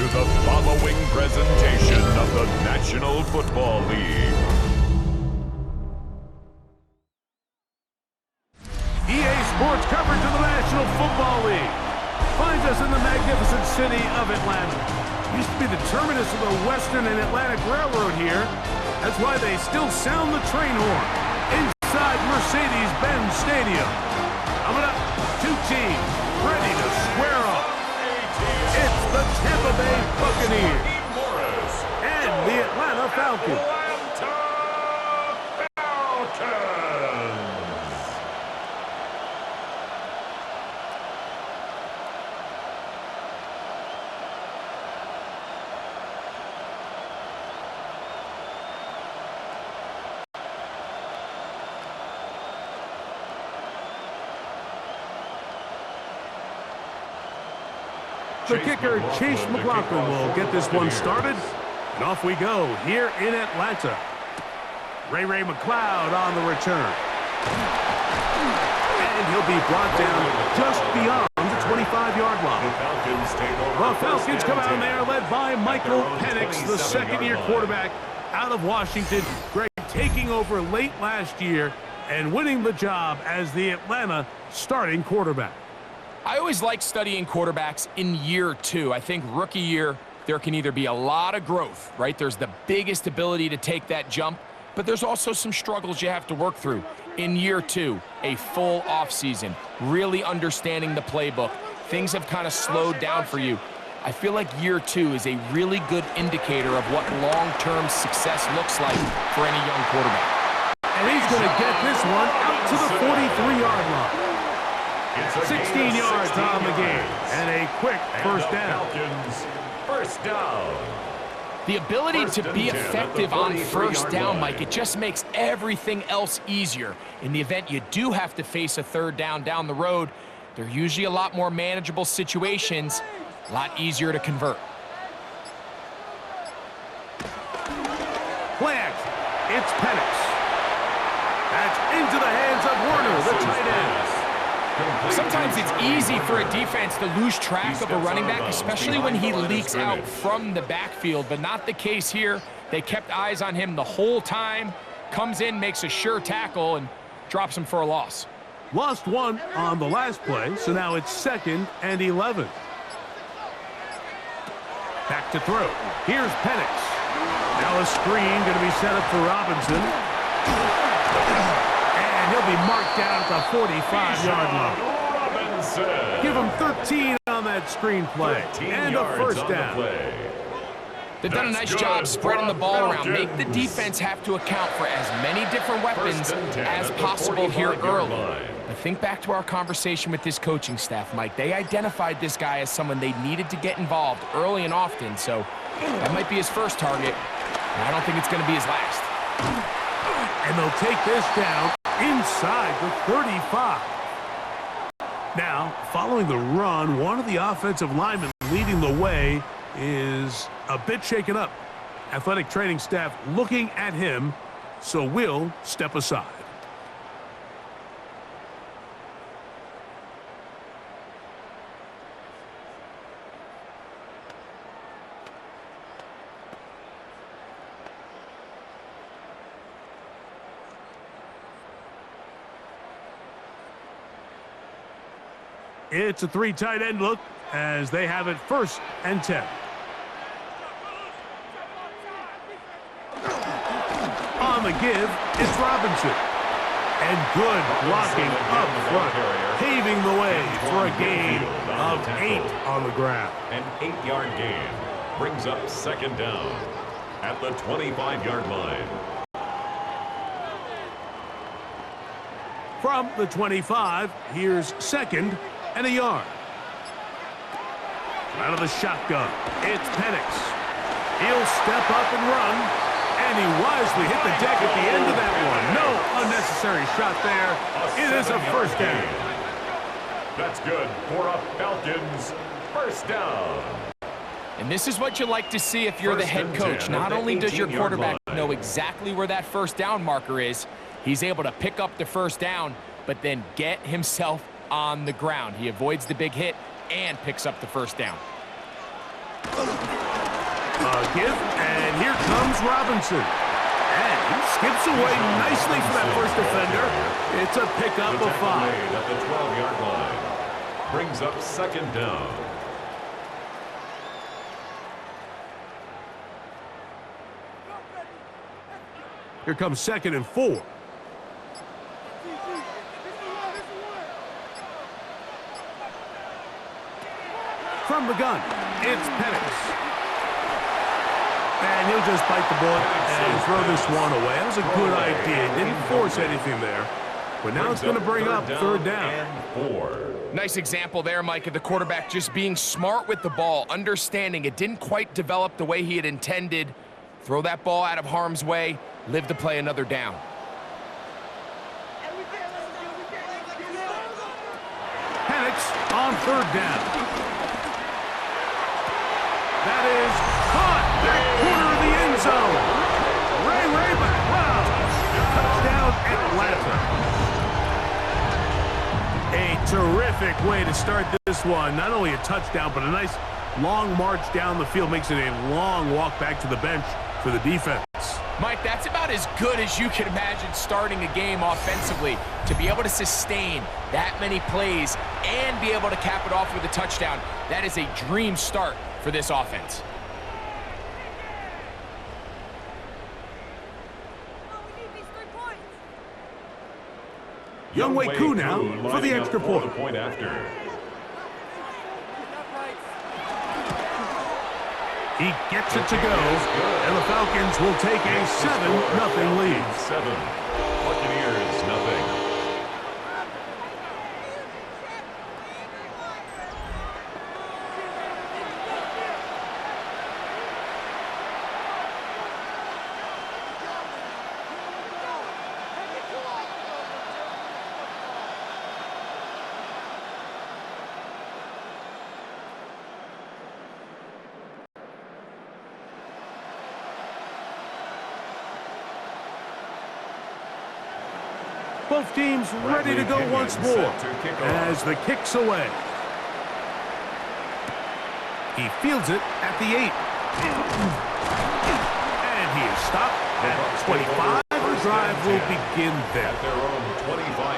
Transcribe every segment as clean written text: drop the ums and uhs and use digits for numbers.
to the following presentation of the National Football League. EA Sports coverage of the National Football League finds us in the magnificent city of Atlanta. Used to be the terminus of the Western and Atlantic Railroad here. That's why they still sound the train horn inside Mercedes-Benz Stadium. Coming up, two teams ready to square off. It's the Tampa Bay Buccaneers and the Atlanta Falcons. The kicker, Chase McLaughlin, will get this one started. And off we go here in Atlanta. Ray McLeod on the return. And he'll be brought down just beyond the 25-yard line. The Falcons come out there led by Michael Penix, the second-year quarterback out of Washington. Greg taking over late last year and winning the job as the Atlanta starting quarterback. I always like studying quarterbacks in year two. I think rookie year, there can either be a lot of growth, right? There's the biggest ability to take that jump, but there's also some struggles you have to work through. In year two, a full offseason, really understanding the playbook. Things have kind of slowed down for you. I feel like year two is a really good indicator of what long-term success looks like for any young quarterback. And he's going to get this one out to the 43-yard line. 16 yards on the game, and a quick first down. First down. The ability to be effective on first down, Mike, it just makes everything else easier. In the event you do have to face a third down the road, they're usually a lot more manageable situations, a lot easier to convert. Play action. It's Penix. That's into the hands of Werner, the tight end. Sometimes it's easy for a defense to lose track of a running back, especially when he leaks out from the backfield, but not the case here. They kept eyes on him the whole time, comes in, makes a sure tackle, and drops him for a loss. Lost one on the last play, so now it's 2nd and 11. Back to throw. Here's Penix. Now a screen going to be set up for Robinson. He'll be marked down at the 45-yard line. Give him 13 on that screen play. And a first down. They've done a nice job spreading the ball around. Make the defense have to account for as many different weapons as possible here early. But think back to our conversation with this coaching staff, Mike. They identified this guy as someone they needed to get involved early and often. So that might be his first target. And I don't think it's going to be his last. And they'll take this down inside the 35. Now, following the run, one of the offensive linemen leading the way is a bit shaken up. Athletic training staff looking at him, so we'll step aside. It's a three tight end look as they have it 1st and 10. On the give, it's Robinson. And good blocking up front, paving the way for a gain of 8 on the ground. An 8-yard gain brings up 2nd down at the 25-yard line. From the 25, here's 2nd and a yard. Out of the shotgun, it's Penix. He'll step up and run, and he wisely hit the deck at the end of that one. No unnecessary shot there. It is a first down. That's good for a Falcons first down. And this is what you like to see if you're the head coach. Not only does your quarterback know exactly where that first down marker is, he's able to pick up the first down, but then get himself on the ground. He avoids the big hit and picks up the first down. Give, and here comes Robinson. And he skips away nicely for that first defender. It's a pickup of 5. At the 12-yard line. Brings up second down. Here comes 2nd and 4. From the gun, it's Penix. And he'll just bite the bullet and throw this one away. That was a good idea. Didn't force anything there. But now it's going to bring up 3rd down. And 4. Nice example there, Mike, of the quarterback just being smart with the ball, understanding it didn't quite develop the way he had intended. Throw that ball out of harm's way, live to play another down. Penix on 3rd down. That is caught. Back corner of the end zone. Ray back. Wow. Touchdown, Atlanta. A terrific way to start this one. Not only a touchdown, but a nice long march down the field. Makes it a long walk back to the bench for the defense. Mike, that's about as good as you can imagine starting a game offensively. To be able to sustain that many plays and be able to cap it off with a touchdown, that is a dream start for this offense. Younghoe Koo now for the extra point. He gets it to go, and the Falcons will take a 7-0 lead. 7. Buccaneers, nothing. Both teams ready to go once more as the kick's away. He fields it at the 8. And he is stopped at 25. The drive will begin there.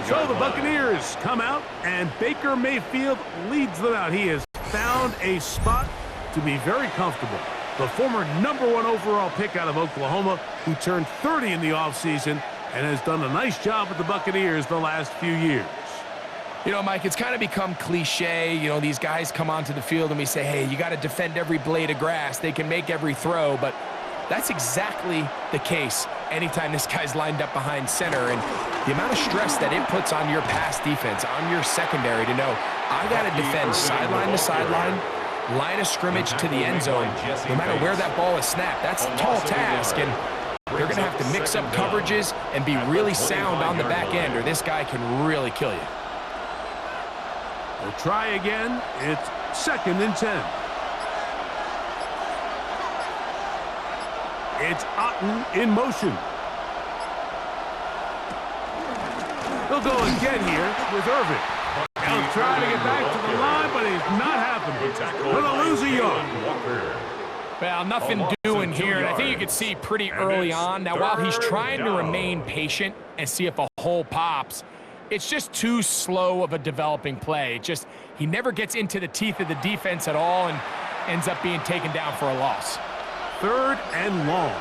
So the Buccaneers come out, and Baker Mayfield leads them out. He has found a spot to be very comfortable. The former #1 overall pick out of Oklahoma, who turned 30 in the offseason, and has done a nice job with the Buccaneers the last few years. You know, Mike, it's kind of become cliche. You know, these guys come onto the field and we say, hey, you got to defend every blade of grass. They can make every throw, but that's exactly the case anytime this guy's lined up behind center. And the amount of stress that it puts on your pass defense, on your secondary to know, I got to defend sideline to sideline, line of scrimmage to the end zone, no matter where that ball is snapped. That's a tall task, and they're going to have to mix up coverages and be really sound on the back end, or this guy can really kill you. We'll try again. It's 2nd and 10. It's Otten in motion. He'll go again here with Irvin. He'll try to get back to the line, but he's not happening. Gonna lose a yard. Well, nothing doing here, and I think you could see pretty early on. Now, while he's trying to remain patient and see if a hole pops, it's just too slow of a developing play. He never gets into the teeth of the defense at all and ends up being taken down for a loss. 3rd and long.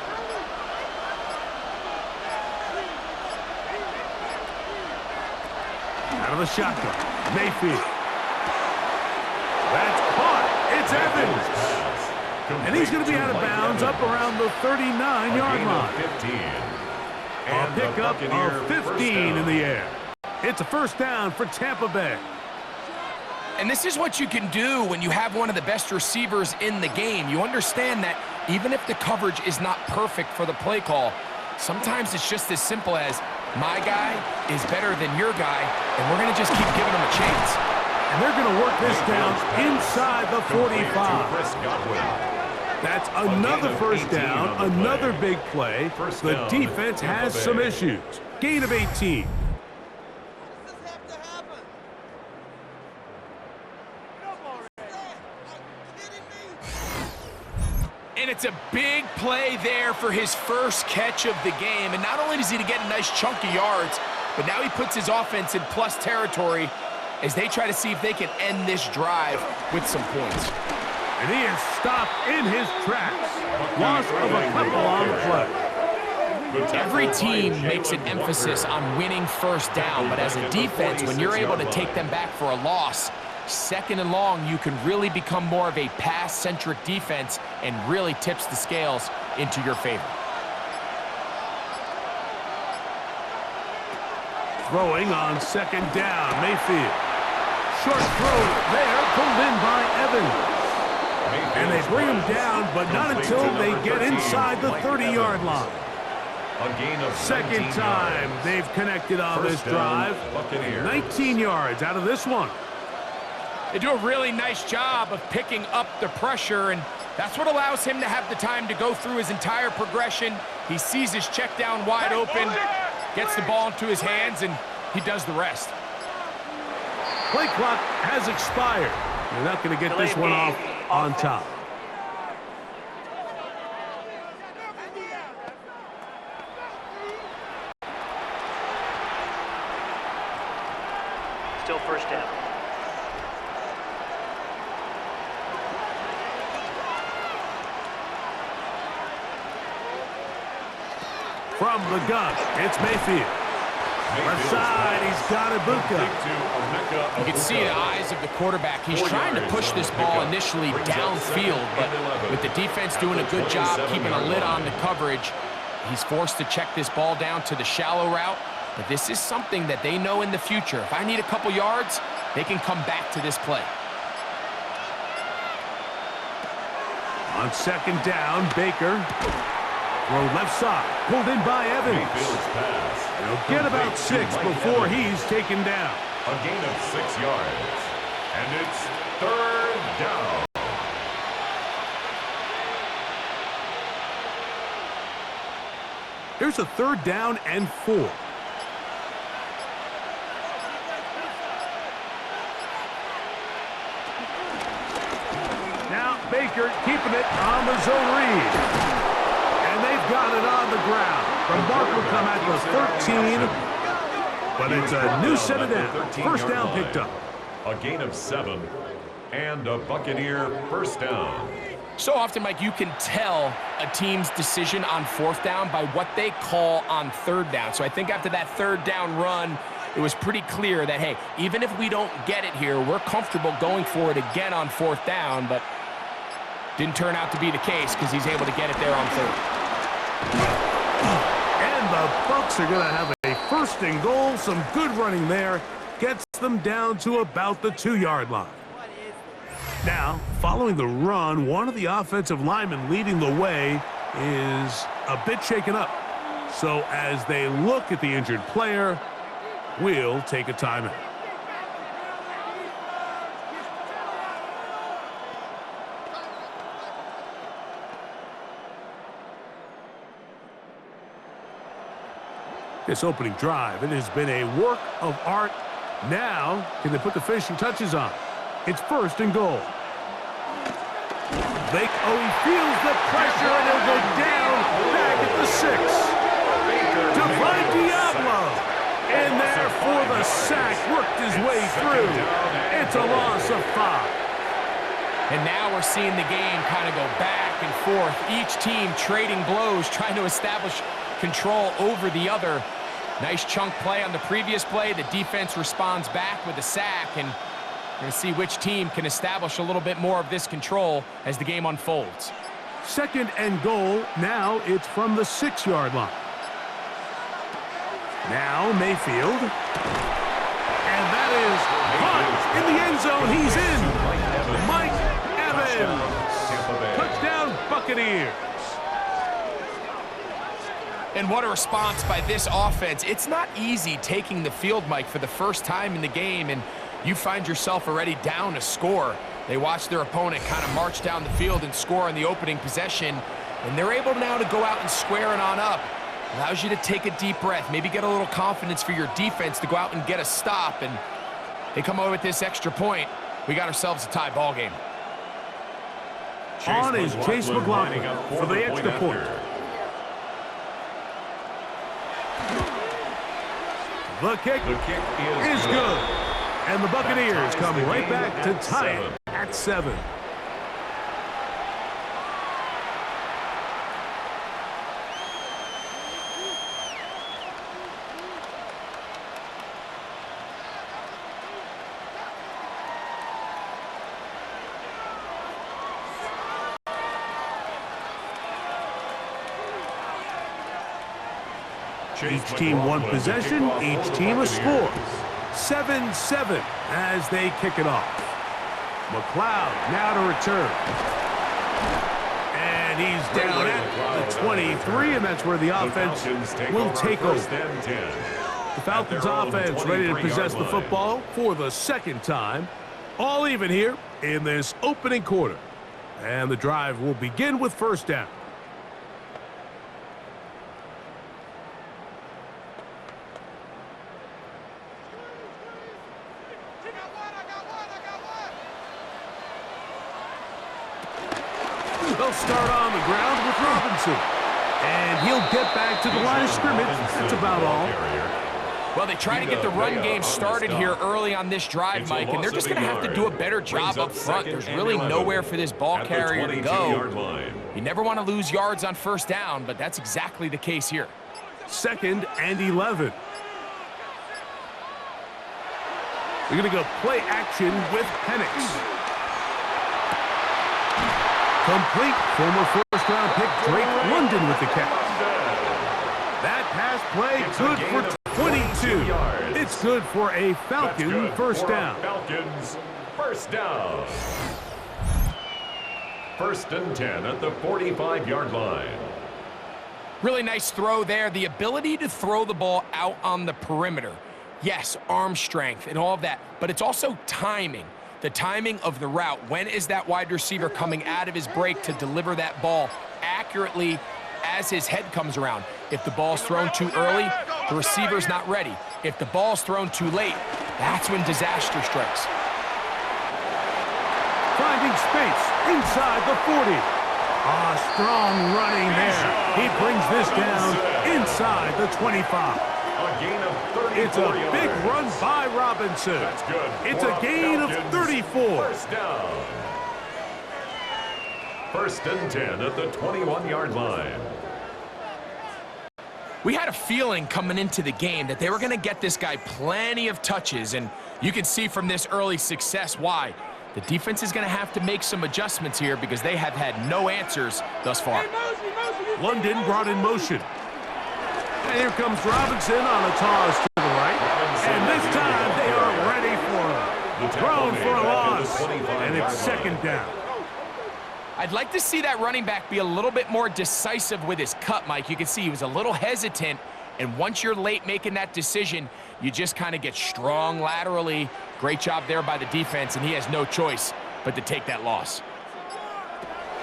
Out of the shotgun, Mayfield. That's caught. It's Evans. And he's going to be out of bounds up around the 39-yard line. A pickup of 15 in the air. It's a 1st down for Tampa Bay. And this is what you can do when you have one of the best receivers in the game. You understand that even if the coverage is not perfect for the play call, sometimes it's just as simple as, my guy is better than your guy, and we're going to just keep giving him a chance. And they're going to work this down inside the 45. That's another 1st down, another big play. The defense has some issues. Gain of 18. it's a big play there for his first catch of the game. And not only does he get a nice chunk of yards, but now he puts his offense in plus territory as they try to see if they can end this drive with some points. And he is stopped in his tracks. Loss of a couple on the play. Every team makes an emphasis on winning first down, but as a defense, when you're able to take them back for a loss, second and long, you can really become more of a pass-centric defense and really tips the scales into your favor. Throwing on second down, Mayfield. Short throw there, pulled in by Evans. And they bring him down, but not until they get inside the 30-yard line. Second time they've connected on this drive. 19 yards out of this one. They do a really nice job of picking up the pressure, and that's what allows him to have the time to go through his entire progression. He sees his check down wide open, gets the ball into his hands, and he does the rest. Play clock has expired. You're not going to get this one off on top. Still first down. From the gun, it's Mayfield. Left side, he's got Ibuka. You can see the eyes of the quarterback. He's trying to push this ball initially downfield, but with the defense doing a good job keeping a lid on the coverage, he's forced to check this ball down to the shallow route. But this is something that they know in the future. If I need a couple yards, they can come back to this play. On second down, Baker. Throw left side, pulled in by Evans. He'll get about 6 before he's taken down. A gain of 6 yards. And it's third down. Here's a third down and 4. Now Baker keeping it on the zone read. And they've got it on the ground. The mark will come at the 13, but it's a new set of down. First down picked up. A gain of 7 and a Buccaneer first down. So often, Mike, you can tell a team's decision on fourth down by what they call on third down. So I think after that third down run, it was pretty clear that, hey, even if we don't get it here, we're comfortable going for it again on fourth down, but didn't turn out to be the case because he's able to get it there on third. And the Bucs are going to have a first and goal. Some good running there. Gets them down to about the 2-yard line. Now, following the run, one of the offensive linemen leading the way is a bit shaken up. So as they look at the injured player, we'll take a timeout. This opening drive, it has been a work of art. Now, can they put the finishing touches on? It's first and goal. He feels the pressure, and he'll go down back at the 6. Divine Diablo in there for the sack, worked his way through. It's a loss of 5. And now we're seeing the game kind of go back and forth. Each team trading blows, trying to establish control over the other. Nice chunk play on the previous play. The defense responds back with a sack, and we're going to see which team can establish a little bit more of this control as the game unfolds. Second and goal. Now it's from the 6-yard line. Now Mayfield. And that is caught in the end zone. He's in. Mike Evans. Touchdown Buccaneers. And what a response by this offense. It's not easy taking the field, Mike, for the first time in the game, and you find yourself already down a score. They watch their opponent kind of march down the field and score in the opening possession, and they're able now to go out and square it on up. Allows you to take a deep breath, maybe get a little confidence for your defense to go out and get a stop, and they come away with this extra point. We got ourselves a tie ball game. On is Chase McLaughlin for the extra point. The kick is good. And the Buccaneers come right back to tie it at 7. Each team one possession, each team a score. 7-7 as they kick it off. McLeod now to return. And he's down at the 23, and that's where the offense will take over. The Falcons offense ready to possess the football for the second time. All even here in this opening quarter. And the drive will begin with first down. They'll start on the ground with Robinson. And he'll get back to the line of scrimmage. That's about all. Well, they try to get the run game started here early on this drive, Mike, and they're just going to have to do a better job up front. There's really nowhere for this ball carrier to go. You never want to lose yards on first down, but that's exactly the case here. 2nd and 11. They're going to go play action with Penix. Complete. Former first-round pick Drake London with the catch. That pass play good for 22. It's good for a Falcon first down. Falcons first down. 1st and 10 at the 45-yard line. Really nice throw there. The ability to throw the ball out on the perimeter. Yes, arm strength and all of that, but it's also timing. The timing of the route. When is that wide receiver coming out of his break to deliver that ball accurately as his head comes around? If the ball's thrown too early, the receiver's not ready. If the ball's thrown too late, that's when disaster strikes. Finding space inside the 40. Strong running there. He brings this down inside the 25. A gain of 34 It's a big yards. run by Robinson. That's good. It's a gain of 34. First down. 1st and 10 at the 21-yard line. We had a feeling coming into the game that they were going to get this guy plenty of touches, and you can see from this early success why. The defense is going to have to make some adjustments here because they have had no answers thus far. London brought in motion. And here comes Robinson on a toss to the right. And this time they are ready for him. Thrown for a loss. And it's 2nd down. I'd like to see that running back be a little bit more decisive with his cut, Mike. You can see he was a little hesitant, and once you're late making that decision, you just kind of get strong laterally. Great job there by the defense, and he has no choice but to take that loss.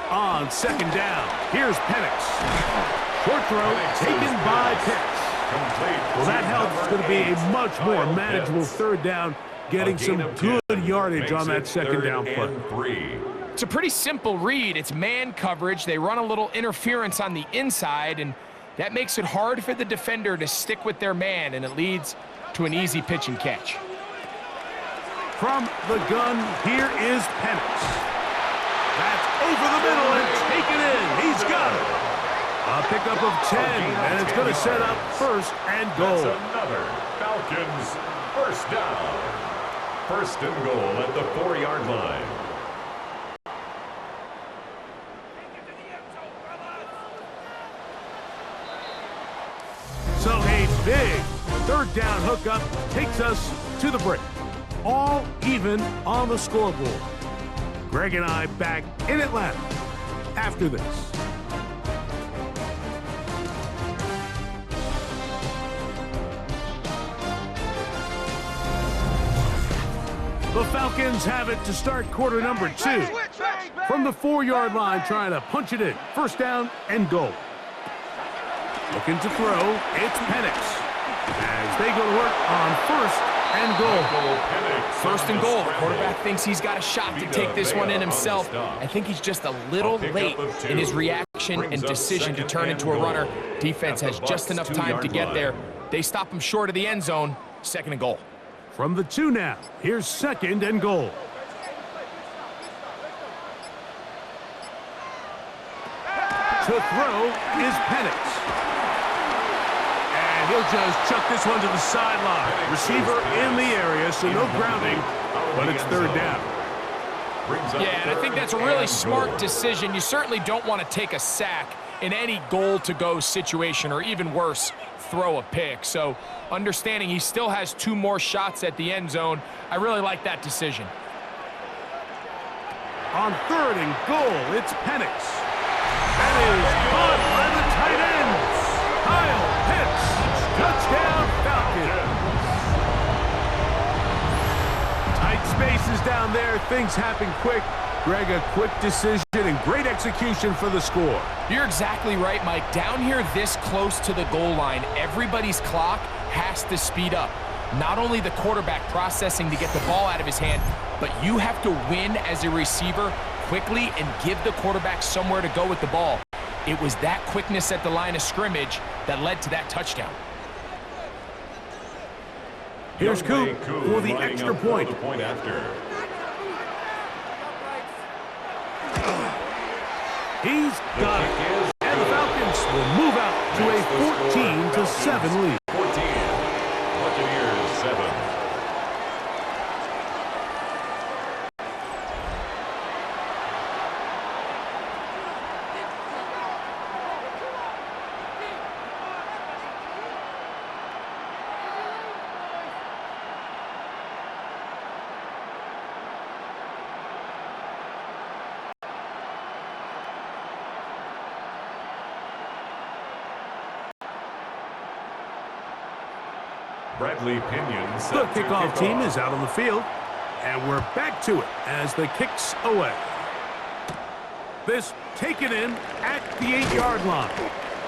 On 2nd down, here's Penix. Short throw taken by Pitts. Well, that helps. It's going to be a much more manageable 3rd down, getting some good yardage on that 2nd down play. It's a pretty simple read. It's man coverage. They run a little interference on the inside, and that makes it hard for the defender to stick with their man, and it leads to an easy pitch and catch. From the gun, here is Penix. That's over the middle and taken in. He's got it. A pickup of 10, and it's going to set up 1st and goal. That's another Falcons first down. 1st and goal at the 4-yard line. So a big 3rd down hookup takes us to the break. All even on the scoreboard. Greg and I back in Atlanta after this. The Falcons have it to start quarter number 2. From the 4-yard line, trying to punch it in. 1st down and goal. Looking to throw, it's Penix. As they go to work on 1st and goal. First and goal. The quarterback thinks he's got a shot to take this one in himself. I think he's just a little late in his reaction and decision to turn into a runner. Defense has just enough time to get there. They stop him short of the end zone. Second and goal. From the 2 now, here's second and goal. To throw is Penix. And he'll just chuck this one to the sideline. Receiver in the area, so no grounding, but it's third down. Yeah, and I think that's a really smart decision. You certainly don't want to take a sack in any goal-to-go situation, or even worse, throw a pick. So understanding he still has 2 more shots at the end zone, I really like that decision. On third and goal, it's Penix. That is caught by the tight ends. Kyle Pitts. Touchdown, Falcons. Tight spaces down there. Things happen quick. Greg, a quick decision and great execution for the score. You're exactly right, Mike. Down here this close to the goal line, everybody's clock has to speed up. Not only the quarterback processing to get the ball out of his hand, but you have to win as a receiver quickly and give the quarterback somewhere to go with the ball. It was that quickness at the line of scrimmage that led to that touchdown. Here's Coop for the extra point. He's got it. And the Falcons will move out to a 14-7 lead. 14. Buccaneers 7. Bradley Pinion The kickoff team is out on the field, and we're back to it as the kicks away. This taken in at the 8-yard line,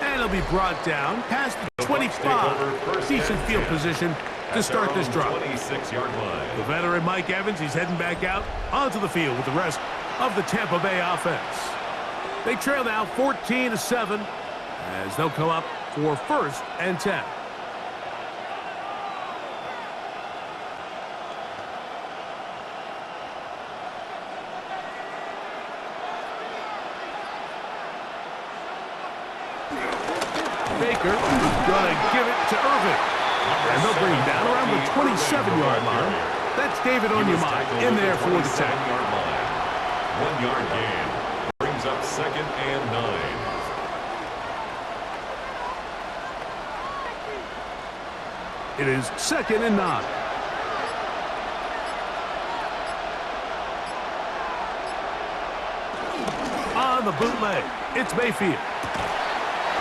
and it'll be brought down past the 25. Decent field position to start this drive. 26-yard line. The veteran Mike Evans, he's heading back out onto the field with the rest of the Tampa Bay offense. They trail now 14-7 as they'll come up for first and 10. Baker is going to give it to Irvin. And they'll bring him down around the 27-yard line. That's David Onyemata in there for the tackle. 1-yard gain. Brings up second and 9. It is second and 9. On the bootleg, it's Mayfield.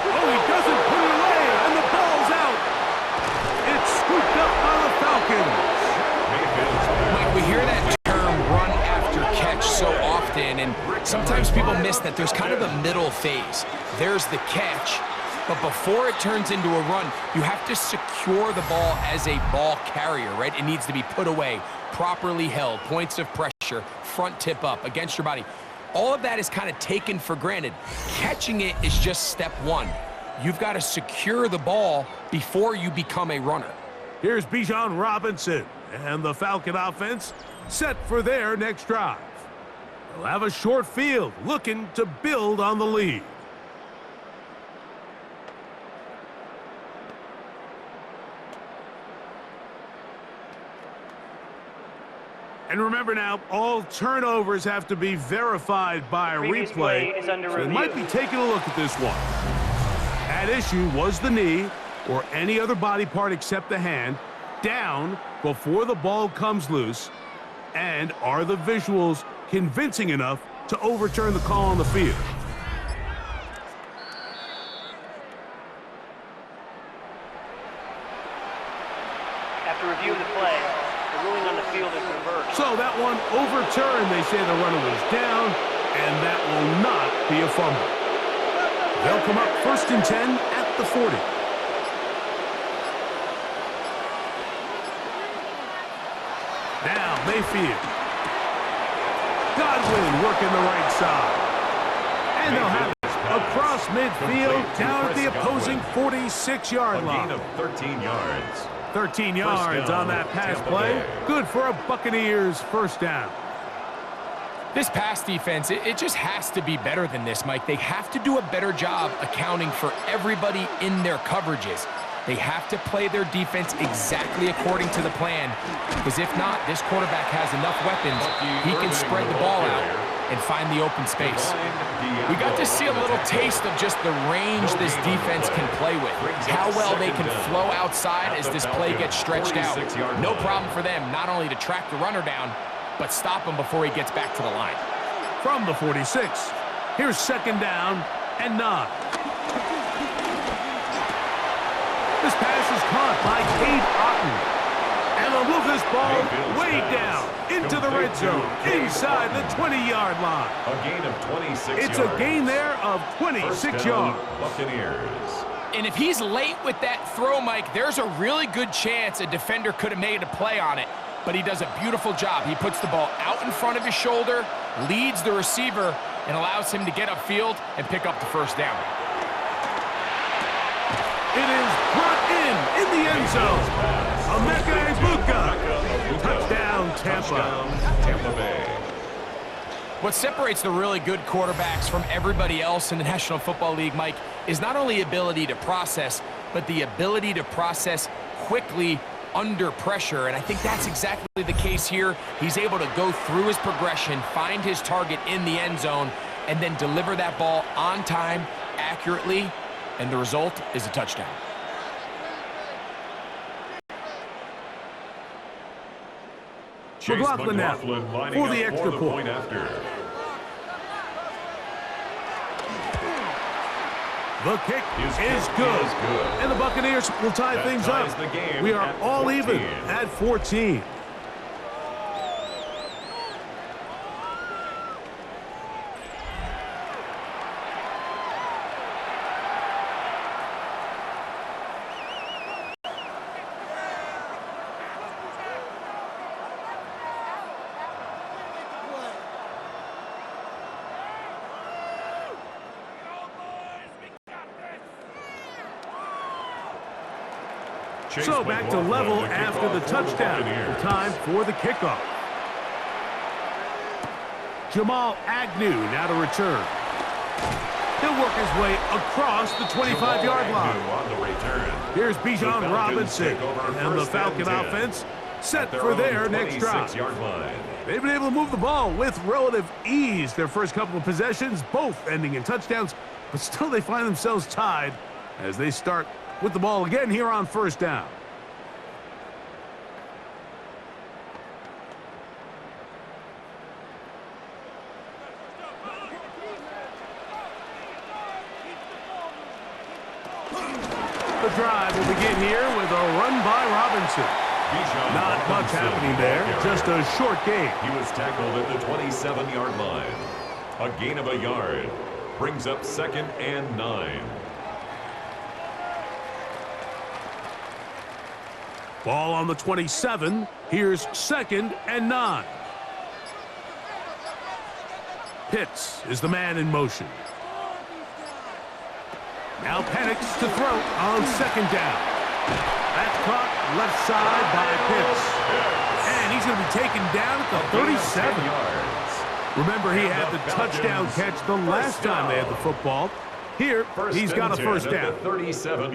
Oh, he doesn't put it away, and the ball's out. It's scooped up by the Falcons. Mike, we hear that term run after catch so often, and sometimes people miss that there's kind of a middle phase. There's the catch, but before it turns into a run, you have to secure the ball as a ball carrier, right? It needs to be put away, properly held, points of pressure, front tip up against your body. All of that is kind of taken for granted. Catching it is just step one. You've got to secure the ball before you become a runner. Here's Bijan Robinson and the Falcon offense set for their next drive. They'll have a short field looking to build on the lead. And remember now, all turnovers have to be verified by a replay. So they might be taking a look at this one. At issue was the knee, or any other body part except the hand, down before the ball comes loose. And are the visuals convincing enough to overturn the call on the field? After reviewing the play, the ruling on the field is reversed. So that one overturned. They say the runner was down, and that will not be a fumble. They'll come up first and 10 at the 40. Mayfield. Godwin working the right side. And they'll have it across midfield down at the opposing 46-yard line. A gain of 13 yards. 13 yards on that pass play. Good for a Buccaneers first down. This pass defense, it just has to be better than this, Mike. They have to do a better job accounting for everybody in their coverages. They have to play their defense exactly according to the plan, because if not, this quarterback has enough weapons. He can spread the ball out and find the open space. We got to see a little taste of just the range this defense can play with, how well they can flow outside as this play gets stretched out. No problem for them not only to track the runner down, but stop him before he gets back to the line. From the 46, here's second down and 9. This pass is caught by Cade Otton. And they'll move this ball way down into the red zone, inside the 20-yard line. A gain of 26 yards. It's a gain there of 26 yards. Buccaneers. And if he's late with that throw, Mike, there's a really good chance a defender could have made a play on it. But he does a beautiful job. He puts the ball out in front of his shoulder, leads the receiver, and allows him to get upfield and pick up the first down. It is brought in the end zone. Emeka Egbuka. Touchdown, Tampa Bay. What separates the really good quarterbacks from everybody else in the National Football League, Mike, is not only ability to process, but the ability to process quickly under pressure, and I think that's exactly the case here. He's able to go through his progression, find his target in the end zone, and then deliver that ball on time, accurately, and the result is a touchdown. McLaughlin now for the extra point. The kick is good. And the Buccaneers will tie things up. We are all even at 14. So back to level after the touchdown. Time for the kickoff. Jamal Agnew now to return. He'll work his way across the 25-yard line. Here's Bijan Robinson and the Falcon offense set for their next drive. They've been able to move the ball with relative ease. Their first couple of possessions, both ending in touchdowns, but still they find themselves tied as they start with the ball again here on first down. The drive will begin here with a run by Robinson. Not much happening there, just a short gain. He was tackled at the 27-yard line. A gain of a yard brings up 2nd and 9. Ball on the 27. Here's 2nd and 9. Pitts is the man in motion. Now Penix to throw on 2nd down. That's caught left side by Pitts. And he's going to be taken down at the 37. Remember, he had the touchdown catch the last time they had the football. Here, he's got a first down.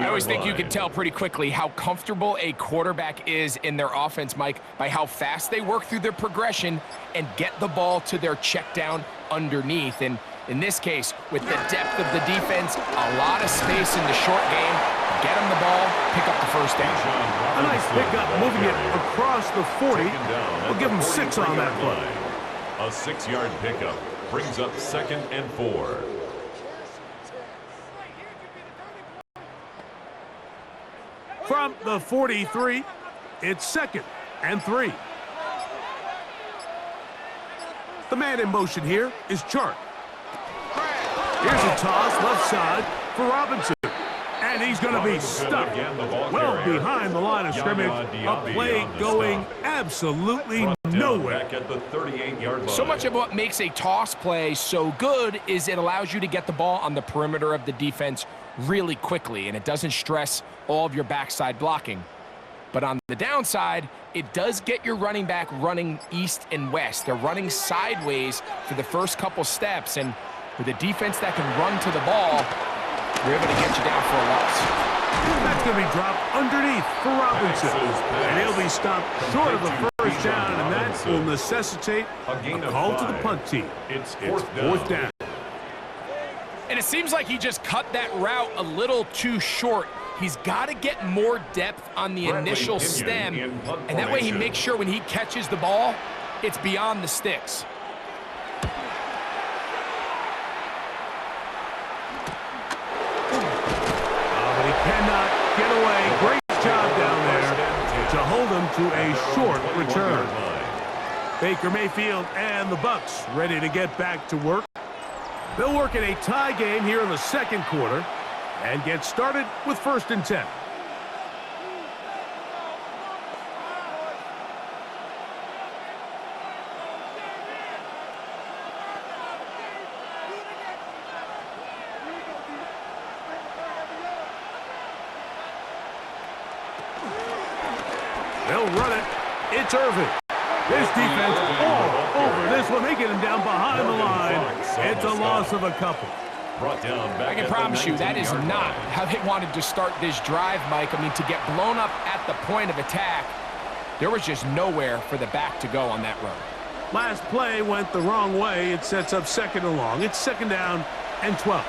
I always think you can tell pretty quickly how comfortable a quarterback is in their offense, Mike, by how fast they work through their progression and get the ball to their check down underneath. And in this case, with the depth of the defense, a lot of space in the short game, get him the ball, pick up the first down. A nice pickup, moving it across the 40. We'll give him 6 on that play. A 6-yard pickup brings up 2nd and 4. From the 43, it's 2nd and 3. The man in motion here is Chark. Here's a toss left side for Robinson. And And he's going to be stuck well behind the line of scrimmage. A play going absolutely nowhere. At the 38-yard line. So much of what makes a toss play so good is it allows you to get the ball on the perimeter of the defense really quickly, and it doesn't stress all of your backside blocking. But on the downside, it does get your running back running east and west. They're running sideways for the first couple steps, and with a defense that can run to the ball, we're able to get you down for a loss. That's going to be dropped underneath for Robinson. And he'll be stopped short of a first down, and that will necessitate a call to the punt team. It's fourth down. And it seems like he just cut that route a little too short. He's got to get more depth on the initial stem, and that way he makes sure when he catches the ball, it's beyond the sticks. But he cannot get away. Great job down there to hold him to a short return. Baker Mayfield and the Bucs ready to get back to work. They'll work in a tie game here in the second quarter and get started with 1st and 10. They'll run it. It's Irvin. This defense all over this one. They get him down behind the line. It's a loss of a couple. I can promise you that is not how they wanted to start this drive, Mike. I mean, to get blown up at the point of attack, there was just nowhere for the back to go on that run. Last play went the wrong way. It sets up 2nd and long. It's 2nd down and 12.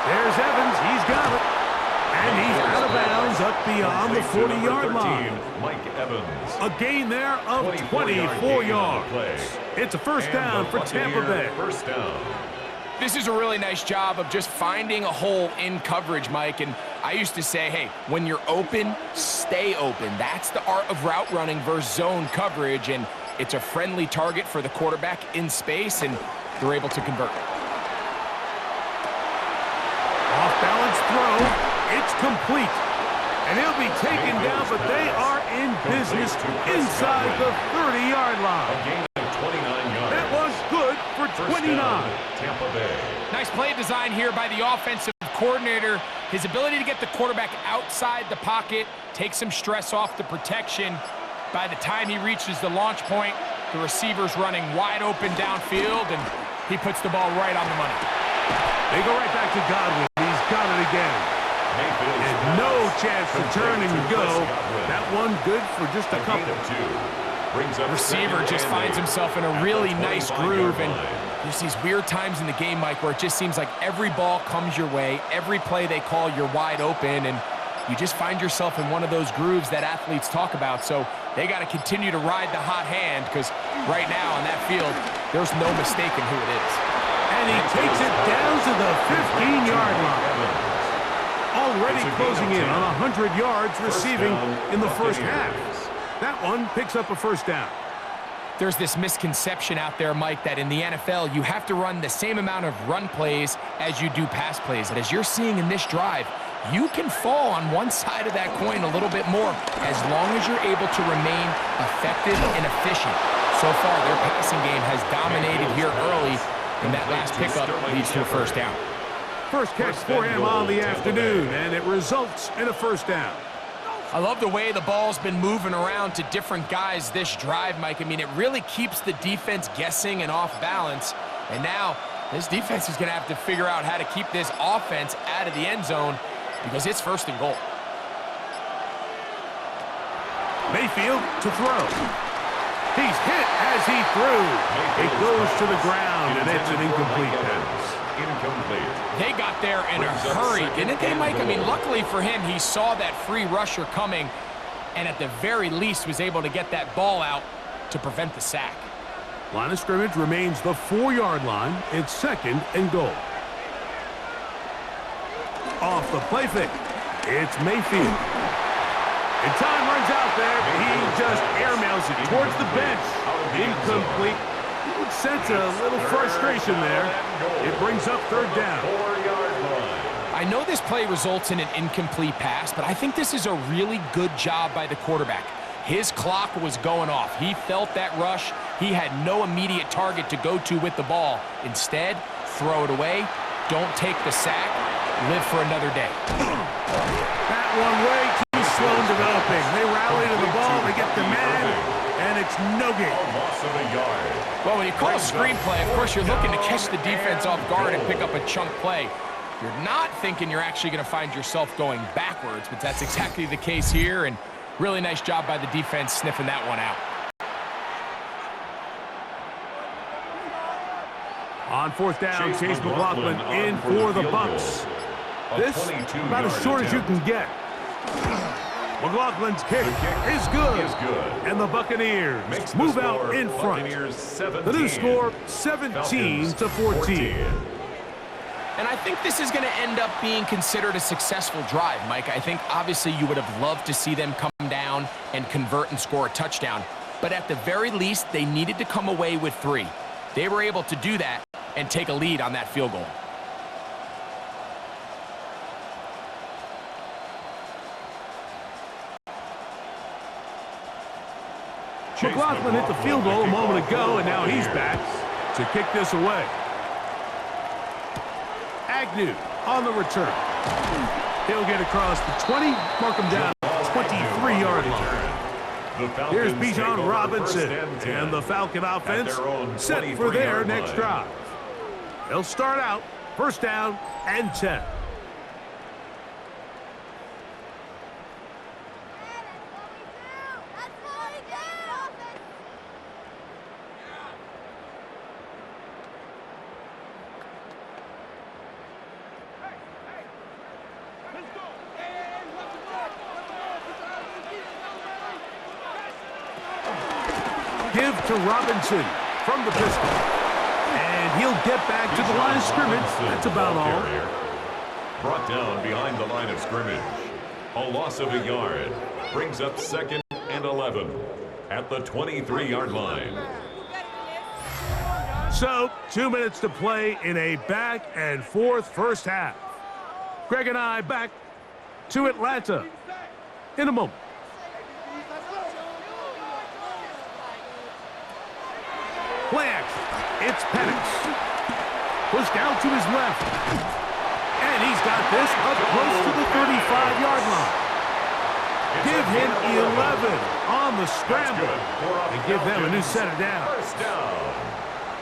There's Evans. He's got it. And he's out of bounds up beyond the 40-yard line. Mike Evans. A gain there of 24 yards. It's a first down for Tampa Bay. First down. This is a really nice job of just finding a hole in coverage, Mike. And I used to say, hey, when you're open, stay open. That's the art of route running versus zone coverage. And it's a friendly target for the quarterback in space, and they're able to convert. Off-balance throw. It's complete. And he'll be taken down, but they are in business inside the 30-yard line. A gain of 29 yards. That was good for 29. Tampa Bay. Nice play design here by the offensive coordinator. His ability to get the quarterback outside the pocket, take some stress off the protection. By the time he reaches the launch point, the receiver's running wide open downfield, and he puts the ball right on the money. They go right back to Godwin. He's got it again. And no chance to turn and go. That one good for just a couple. The receiver just finds himself in a really nice groove, and there's these weird times in the game, Mike, where it just seems like every ball comes your way, every play they call, you're wide open, and you just find yourself in one of those grooves that athletes talk about. So they got to continue to ride the hot hand, because right now on that field, there's no mistaking who it is. And he takes it down to the 15-yard line. Already closing in on 100 yards receiving in the first half. That one picks up a first down. There's this misconception out there, Mike, that in the NFL, you have to run the same amount of run plays as you do pass plays. And as you're seeing in this drive, you can fall on one side of that coin a little bit more as long as you're able to remain effective and efficient. So far, their passing game has dominated here early, and that last pickup leads to a first down. First catch for him on the afternoon, and it results in a first down. I love the way the ball's been moving around to different guys this drive, Mike. I mean, it really keeps the defense guessing and off balance. And now this defense is going to have to figure out how to keep this offense out of the end zone because it's 1st and goal. Mayfield to throw. He's hit as he threw. It goes to the ground, and it's an incomplete pass. They got there in a hurry, didn't they, Mike? I mean, luckily for him, he saw that free rusher coming and at the very least was able to get that ball out to prevent the sack. Line of scrimmage remains the 4-yard line. It's 2nd and goal. Off the play fake. It's Mayfield. And time runs out there. He just airmails it towards the bench. Incomplete. You would sense a little frustration there. It brings up 3rd down. 4-yard line. I know this play results in an incomplete pass, but I think this is a really good job by the quarterback. His clock was going off. He felt that rush. He had no immediate target to go to with the ball. Instead, throw it away. Don't take the sack. Live for another day. That one way too slow in developing. They rally to the ball. They get the man, and it's no gain. A loss of a yard. Well, when you call a screenplay, of course, you're looking to catch the defense off guard and pick up a chunk play. You're not thinking you're actually going to find yourself going backwards, but that's exactly the case here, and really nice job by the defense sniffing that one out. On fourth down, Chase McLaughlin in for the Bucs. This about as short as you can get. McLaughlin's kick is good, and the Buccaneers move out in front. The new score, 17-14. And I think this is going to end up being considered a successful drive, Mike. I think obviously you would have loved to see them come down and convert and score a touchdown. But at the very least, they needed to come away with 3. They were able to do that and take a lead on that field goal. McLaughlin hit the field goal a moment ago, and now he's back to kick this away. Agnew on the return. He'll get across the 20, mark him down 23-yard line. Here's Bijan Robinson and the Falcon offense set for their next drive. They'll start out first down and 10. Give to Robinson from the pistol. And he'll get back to the line of scrimmage. That's about all. Brought down behind the line of scrimmage. A loss of a yard. Brings up 2nd and 11 at the 23-yard line. So, 2 minutes to play in a back-and-forth first half. Greg and I back to Atlanta in a moment. Play action. It's Penix. Pushed out to his left. And he's got this up close to the 35-yard line. Give him 11 on the scramble. And give them a new set of downs.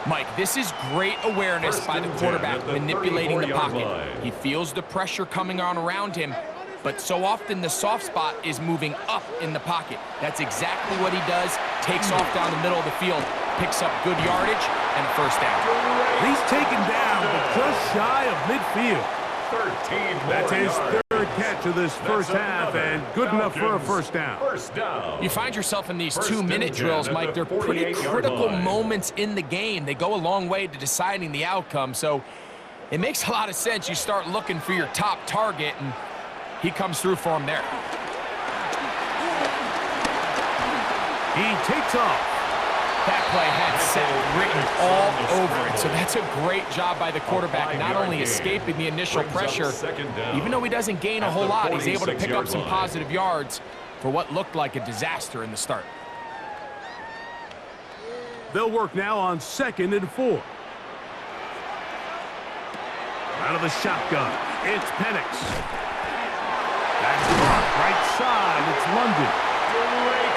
Mike, this is great awareness by the quarterback manipulating the pocket. He feels the pressure coming on around him, but so often the soft spot is moving up in the pocket. That's exactly what he does. Takes off down the middle of the field, picks up good yardage, and a first down. He's taken down, but just shy of midfield. 13 That's his yards. third catch of this first half, and good enough for a first down. First down. You find yourself in these 2-minute drills, Mike. They're pretty critical moments in the game. They go a long way to deciding the outcome, so it makes a lot of sense. You start looking for your top target, and he comes through for him there. He takes off. That play had set written all over it, so that's a great job by the quarterback, not only escaping the initial pressure, even though he doesn't gain a whole lot, he's able to pick up some positive yards for what looked like a disaster in the start. They'll work now on 2nd and 4. Out of the shotgun, it's Penix. That's right side, it's London.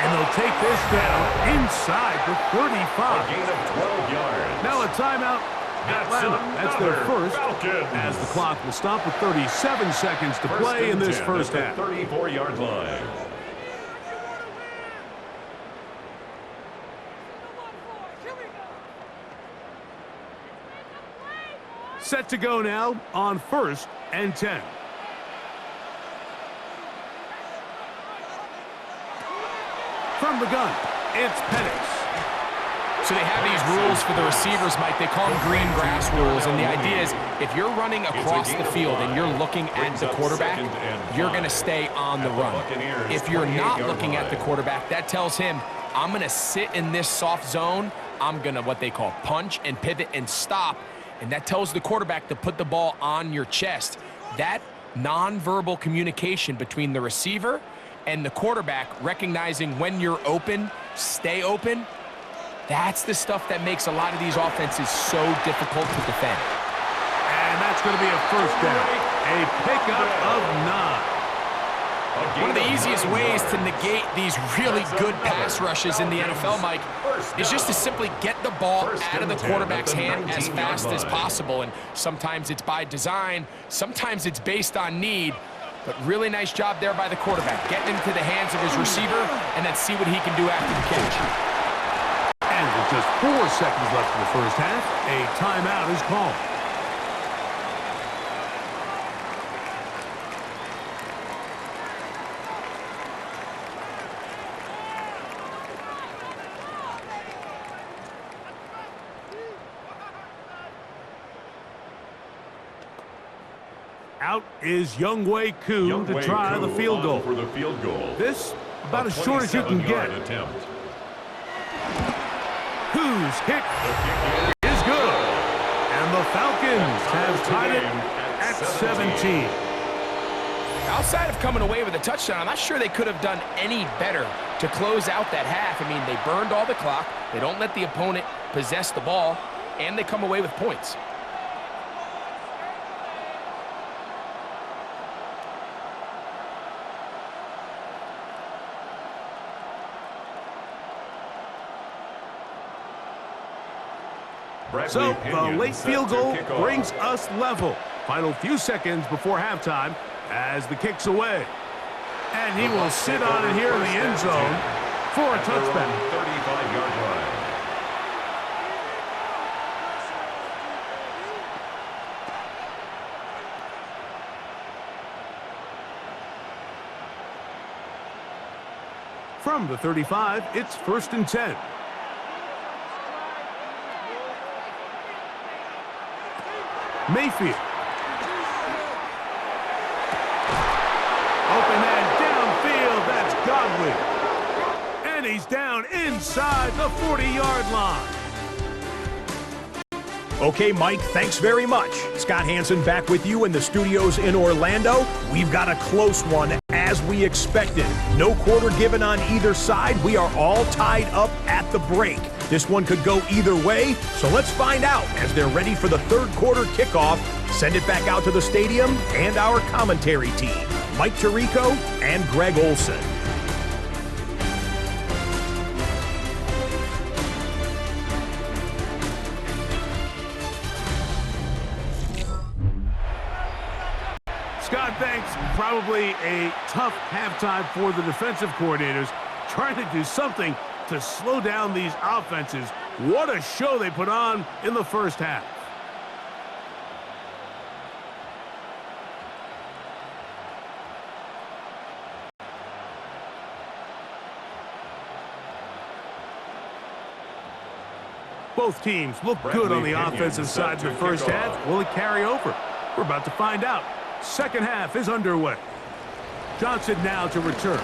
And they'll take this down inside the 35. A gain of 12 yards. Now a timeout. Atlanta. That's their first. Falcons. As the clock will stop with 37 seconds to play in this first half. 34-yard line. Set to go now on 1st and 10. From the gun, it's Penix. So they have these rules for the receivers, Mike. They call them green grass rules, and the idea is if you're running across the field and you're looking at the quarterback, you're going to stay on the run. If you're not looking at the quarterback, that tells him, I'm going to sit in this soft zone. I'm going to what they call punch and pivot and stop, and that tells the quarterback to put the ball on your chest. That nonverbal communication between the receiver and the quarterback, recognizing when you're open, stay open. That's the stuff that makes a lot of these offenses so difficult to defend. And that's going to be a first down. A pickup of 9. One of the easiest ways to negate these really good pass rushes in the NFL, Mike, is just to simply get the ball out of the quarterback's hand as fast as possible. And sometimes it's by design, sometimes it's based on need. But really nice job there by the quarterback, getting into the hands of his receiver and then see what he can do after the catch. And with just 4 seconds left in the first half, a timeout is called. Out is Younghoe Koo to try the field goal. For the field goal. This about as short as you can get. Attempt. Koo's kick is good. And the Falcons have tied it at 17. Outside of coming away with a touchdown, I'm not sure they could have done any better to close out that half. I mean, they burned all the clock. They don't let the opponent possess the ball, and they come away with points. So the late field goal brings us level. Final few seconds before halftime as the kick's away. And he will sit on it here in the end zone for a touchback. 35-yard line. From the 35, it's 1st and 10. Mayfield. Open and downfield, that's Godwin. And he's down inside the 40-yard line. Okay, Mike, thanks very much. Scott Hansen back with you in the studios in Orlando. We've got a close one, as we expected. No quarter given on either side. We are all tied up at the break. This one could go either way, so let's find out as they're ready for the third quarter kickoff. Send it back out to the stadium and our commentary team, Mike Tirico and Greg Olson. Scott, thanks. Probably a tough halftime for the defensive coordinators, trying to do something to slow down these offenses. What a show they put on in the first half. Both teams look good on the offensive side in the first half. Will it carry over? We're about to find out. Second half is underway. Johnson now to return.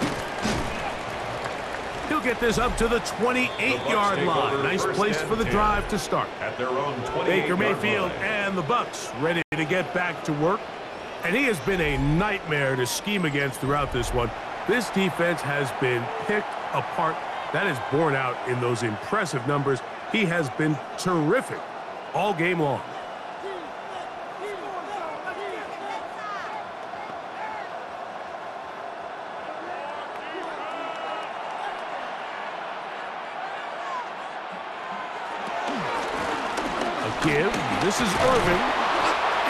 He'll get this up to the 28-yard line. Nice place for the drive to start. At their own 28-yard Baker Mayfield line. and the Bucs ready to get back to work. And he has been a nightmare to scheme against throughout this one. This defense has been picked apart. That is borne out in those impressive numbers. He has been terrific all game long. Give. This is Irving.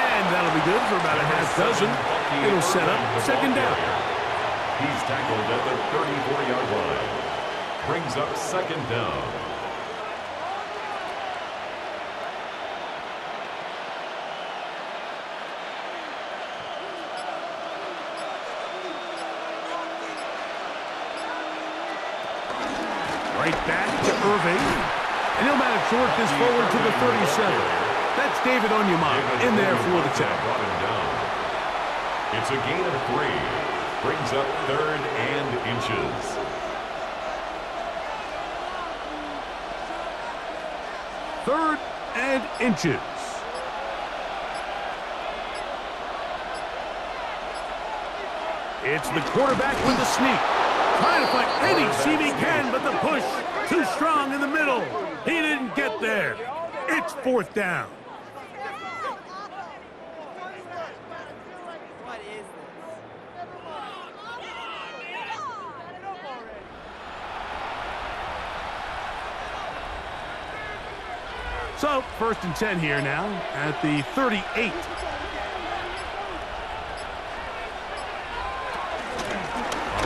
And that'll be good for about a half dozen. It'll set up second down. He's tackled at the 34-yard line. Brings up second down. Right back to Irving. And he'll manage to work this forward to the 37. That's David Onyema in there for the check. Brought him down. It's a gain of 3. Brings up 3rd and inches. Third and inches. It's the quarterback with the sneak. Trying to find any seam he can, but the push too strong in the middle. He didn't get there. It's 4th down. So, 1st and 10 here now at the 38.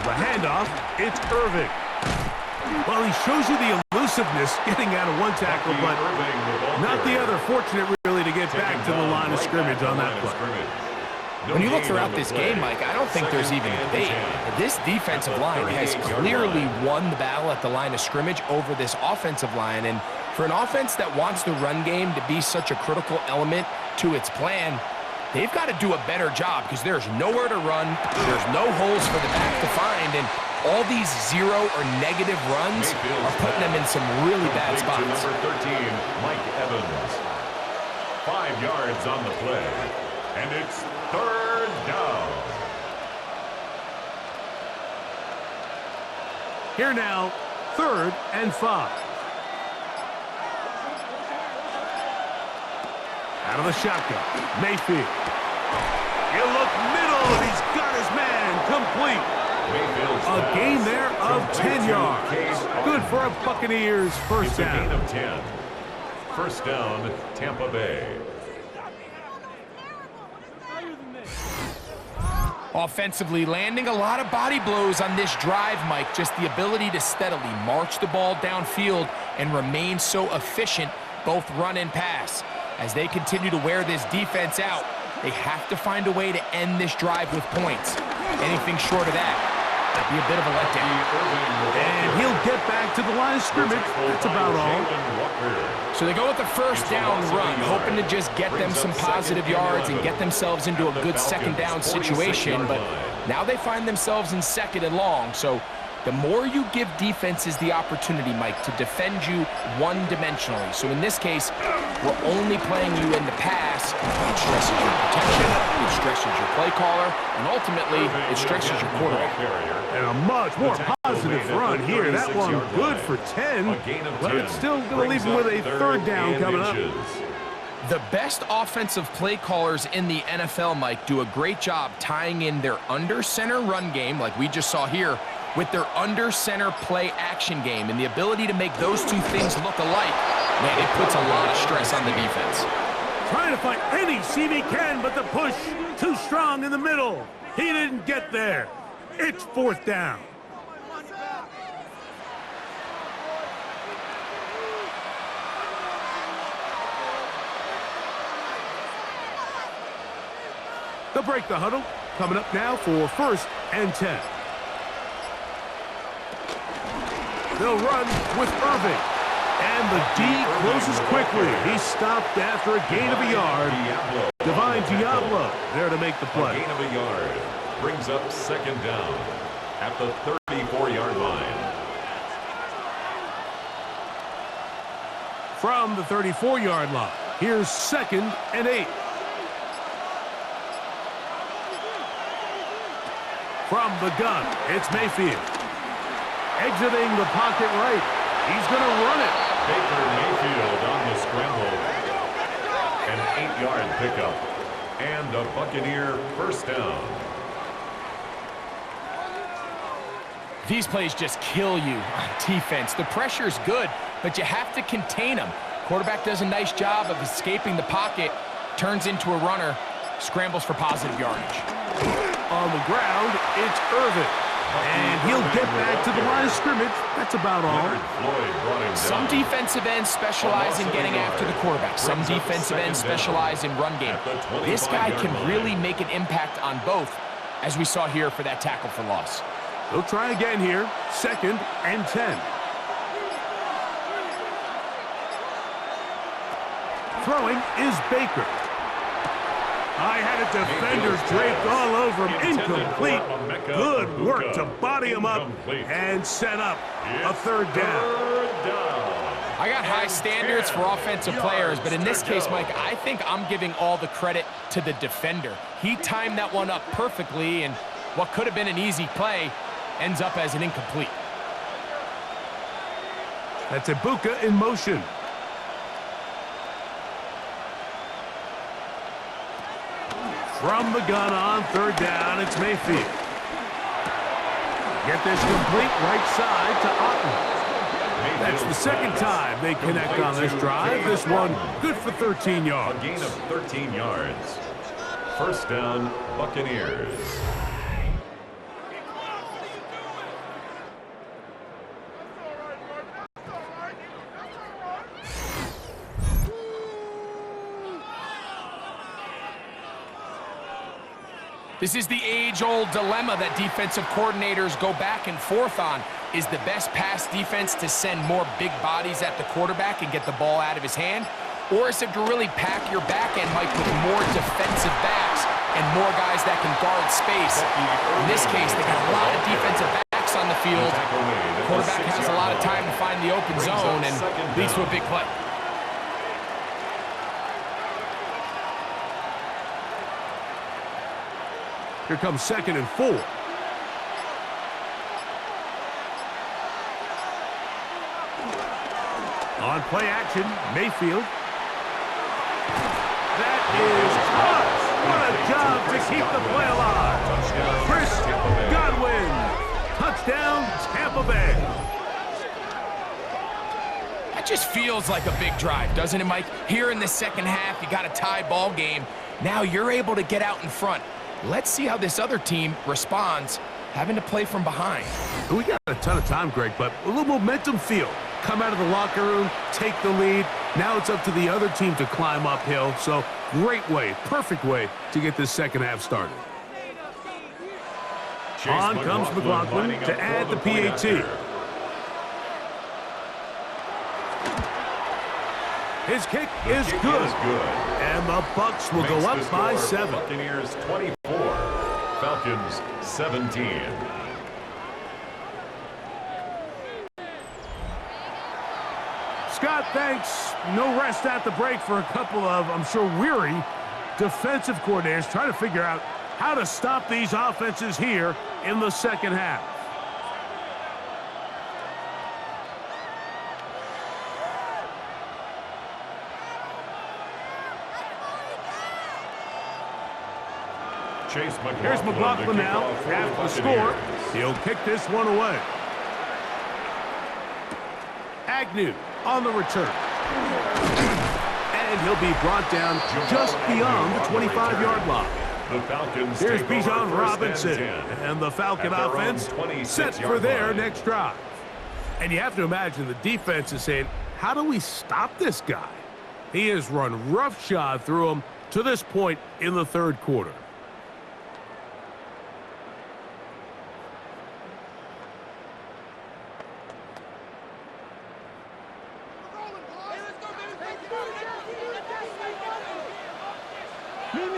The handoff, it's Irving. Well, he shows you the elusiveness getting out of one tackle, but not the other. Fortunate, really, to get back to the line of scrimmage on that play. When you look throughout this game, Mike, I don't think there's even debate. This defensive line has clearly won the battle at the line of scrimmage over this offensive line, and for an offense that wants the run game to be such a critical element to its plan, they've got to do a better job because there's nowhere to run, there's no holes for the back to find, and all these 0 or negative runs are putting them in some really bad spots. Number 13, Mike Evans. 5 yards on the play, and it's 3rd down. Here now, 3rd and 5. Out of the shotgun, Mayfield. You look middle, and he's got his man complete. A gain there of 10 yards. Good for a Buccaneers first down. Gain of 10. First down, Tampa Bay. Offensively, landing a lot of body blows on this drive, Mike. Just the ability to steadily march the ball downfield and remain so efficient, both run and pass. As they continue to wear this defense out, they have to find a way to end this drive with points. Anything short of that would be a bit of a letdown. And he'll get back to the line of scrimmage. That's about all. So they go with the first down run, hoping to just get them some positive yards and get themselves into a good 2nd down situation. But now they find themselves in 2nd and long. So the more you give defenses the opportunity, Mike, to defend you one-dimensionally. So in this case, we're only playing you in the pass. It stresses your protection, it stresses your play caller, and ultimately, it stresses your quarterback. And a much more positive run here. That one good for 10, but it's still going to leave him with a 3rd down coming up. The best offensive play callers in the NFL, Mike, do a great job tying in their under-center run game, like we just saw here, with their under-center play action game, and the ability to make those two things look alike, man, it puts a lot of stress on the defense. Trying to find any seam he can, but the push too strong in the middle. He didn't get there. It's 4th down. They'll break the huddle. Coming up now for 1st and 10. They'll run with Irving. And the D closes quickly. He's stopped after a gain of a yard. Divine Diablo there to make the play. A gain of a yard brings up 2nd down at the 34-yard line. From the 34-yard line, here's 2nd and 8. From the gun, it's Mayfield. Exiting the pocket right. He's going to run it. Baker Mayfield on the scramble. An 8-yard pickup. And a Buccaneer first down. These plays just kill you on defense. The pressure's good, but you have to contain them. Quarterback does a nice job of escaping the pocket, turns into a runner, scrambles for positive yardage. On the ground, it's Irving. And he'll get back to the line of scrimmage. That's about all. Some defensive ends specialize in getting after the quarterback. Some defensive ends specialize in run game. This guy can really make an impact on both, as we saw here for that tackle for loss. They'll try again here. 2nd and 10. Throwing is Baker. I had a defender draped all over him. Incomplete. Good work to body him up and set up a 3rd down. I got high standards for offensive players, but in this case, Mike, I think I'm giving all the credit to the defender. He timed that one up perfectly, and what could have been an easy play ends up as an incomplete. That's Ibuka in motion. From the gun on third down, it's Mayfield. Get this complete right side to Otten. That's the second time they connect on this drive. This one good for 13 yards. A gain of 13 yards. First down, Buccaneers. This is the age-old dilemma that defensive coordinators go back and forth on. Is the best pass defense to send more big bodies at the quarterback and get the ball out of his hand? Or is it to really pack your back end, Mike, with more defensive backs and more guys that can guard space? In this case, they got a lot of defensive backs on the field. The quarterback has a lot of time to find the open zone and leads to a big play. Here comes 2nd and 4. On play action, Mayfield. That is close. What a job to keep the play alive. Chris Godwin. Touchdown, Tampa Bay. That just feels like a big drive, doesn't it, Mike? Here in the second half, you got a tie ball game. Now you're able to get out in front. Let's see how this other team responds, having to play from behind. We got a ton of time, Greg, but a little momentum feel. Come out of the locker room, take the lead. Now it's up to the other team to climb uphill. So great way, perfect way to get this second half started. On comes McLaughlin to add the PAT. His kick is good. And the Bucs will go up by 7. Buccaneers 24, Falcons 17. Scott, thanks. No rest at the break for a couple of, I'm sure, weary defensive coordinators trying to figure out how to stop these offenses here in the second half. Here's McLaughlin now after the score. He'll kick this one away. Agnew on the return. And he'll be brought down just beyond the 25-yard line. The Falcons. Here's Bijan Robinson and the Falcon offense set for their next drive. And you have to imagine the defense is saying, how do we stop this guy? He has run roughshod through him to this point in the third quarter.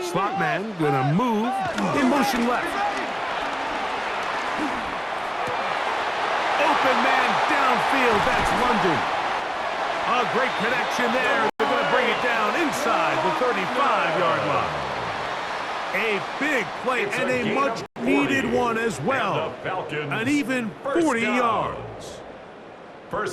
Slot man gonna move in motion left. Open man downfield. That's London. A great connection there. They're gonna bring it down inside the 35-yard line. A big play and a much-needed one as well. An even 40 yards.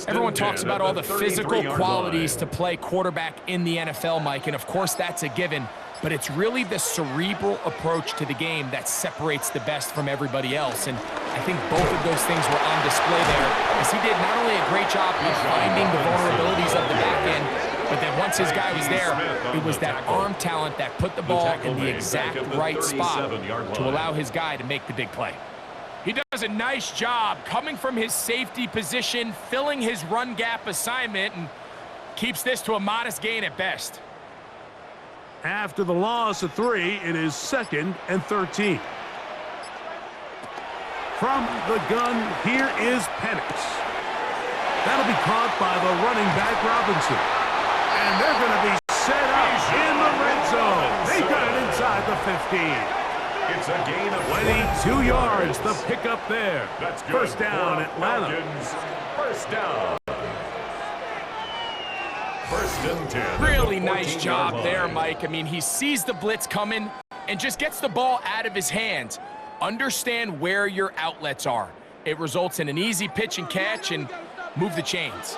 Everyone talks about all the physical qualities to play quarterback in the NFL, Mike, and of course that's a given. But it's really the cerebral approach to the game that separates the best from everybody else. And I think both of those things were on display there, as he did not only a great job of finding the vulnerabilities of the back end, but then once his guy was there, it was that arm talent that put the ball in the exact right spot to allow his guy to make the big play. He does a nice job coming from his safety position, filling his run gap assignment, and keeps this to a modest gain at best. After the loss of 3, it is 2nd and 13. From the gun, here is Penix. That'll be caught by the running back Robinson. And they're going to be set up in the red zone. They got it inside the 15. It's a gain of 22 yards, the pickup there. That's good. First down, Atlanta. Falcons, first down. First and 10. Really nice job there, Mike. I mean, he sees the blitz coming and just gets the ball out of his hands. Understand where your outlets are. It results in an easy pitch and catch and move the chains.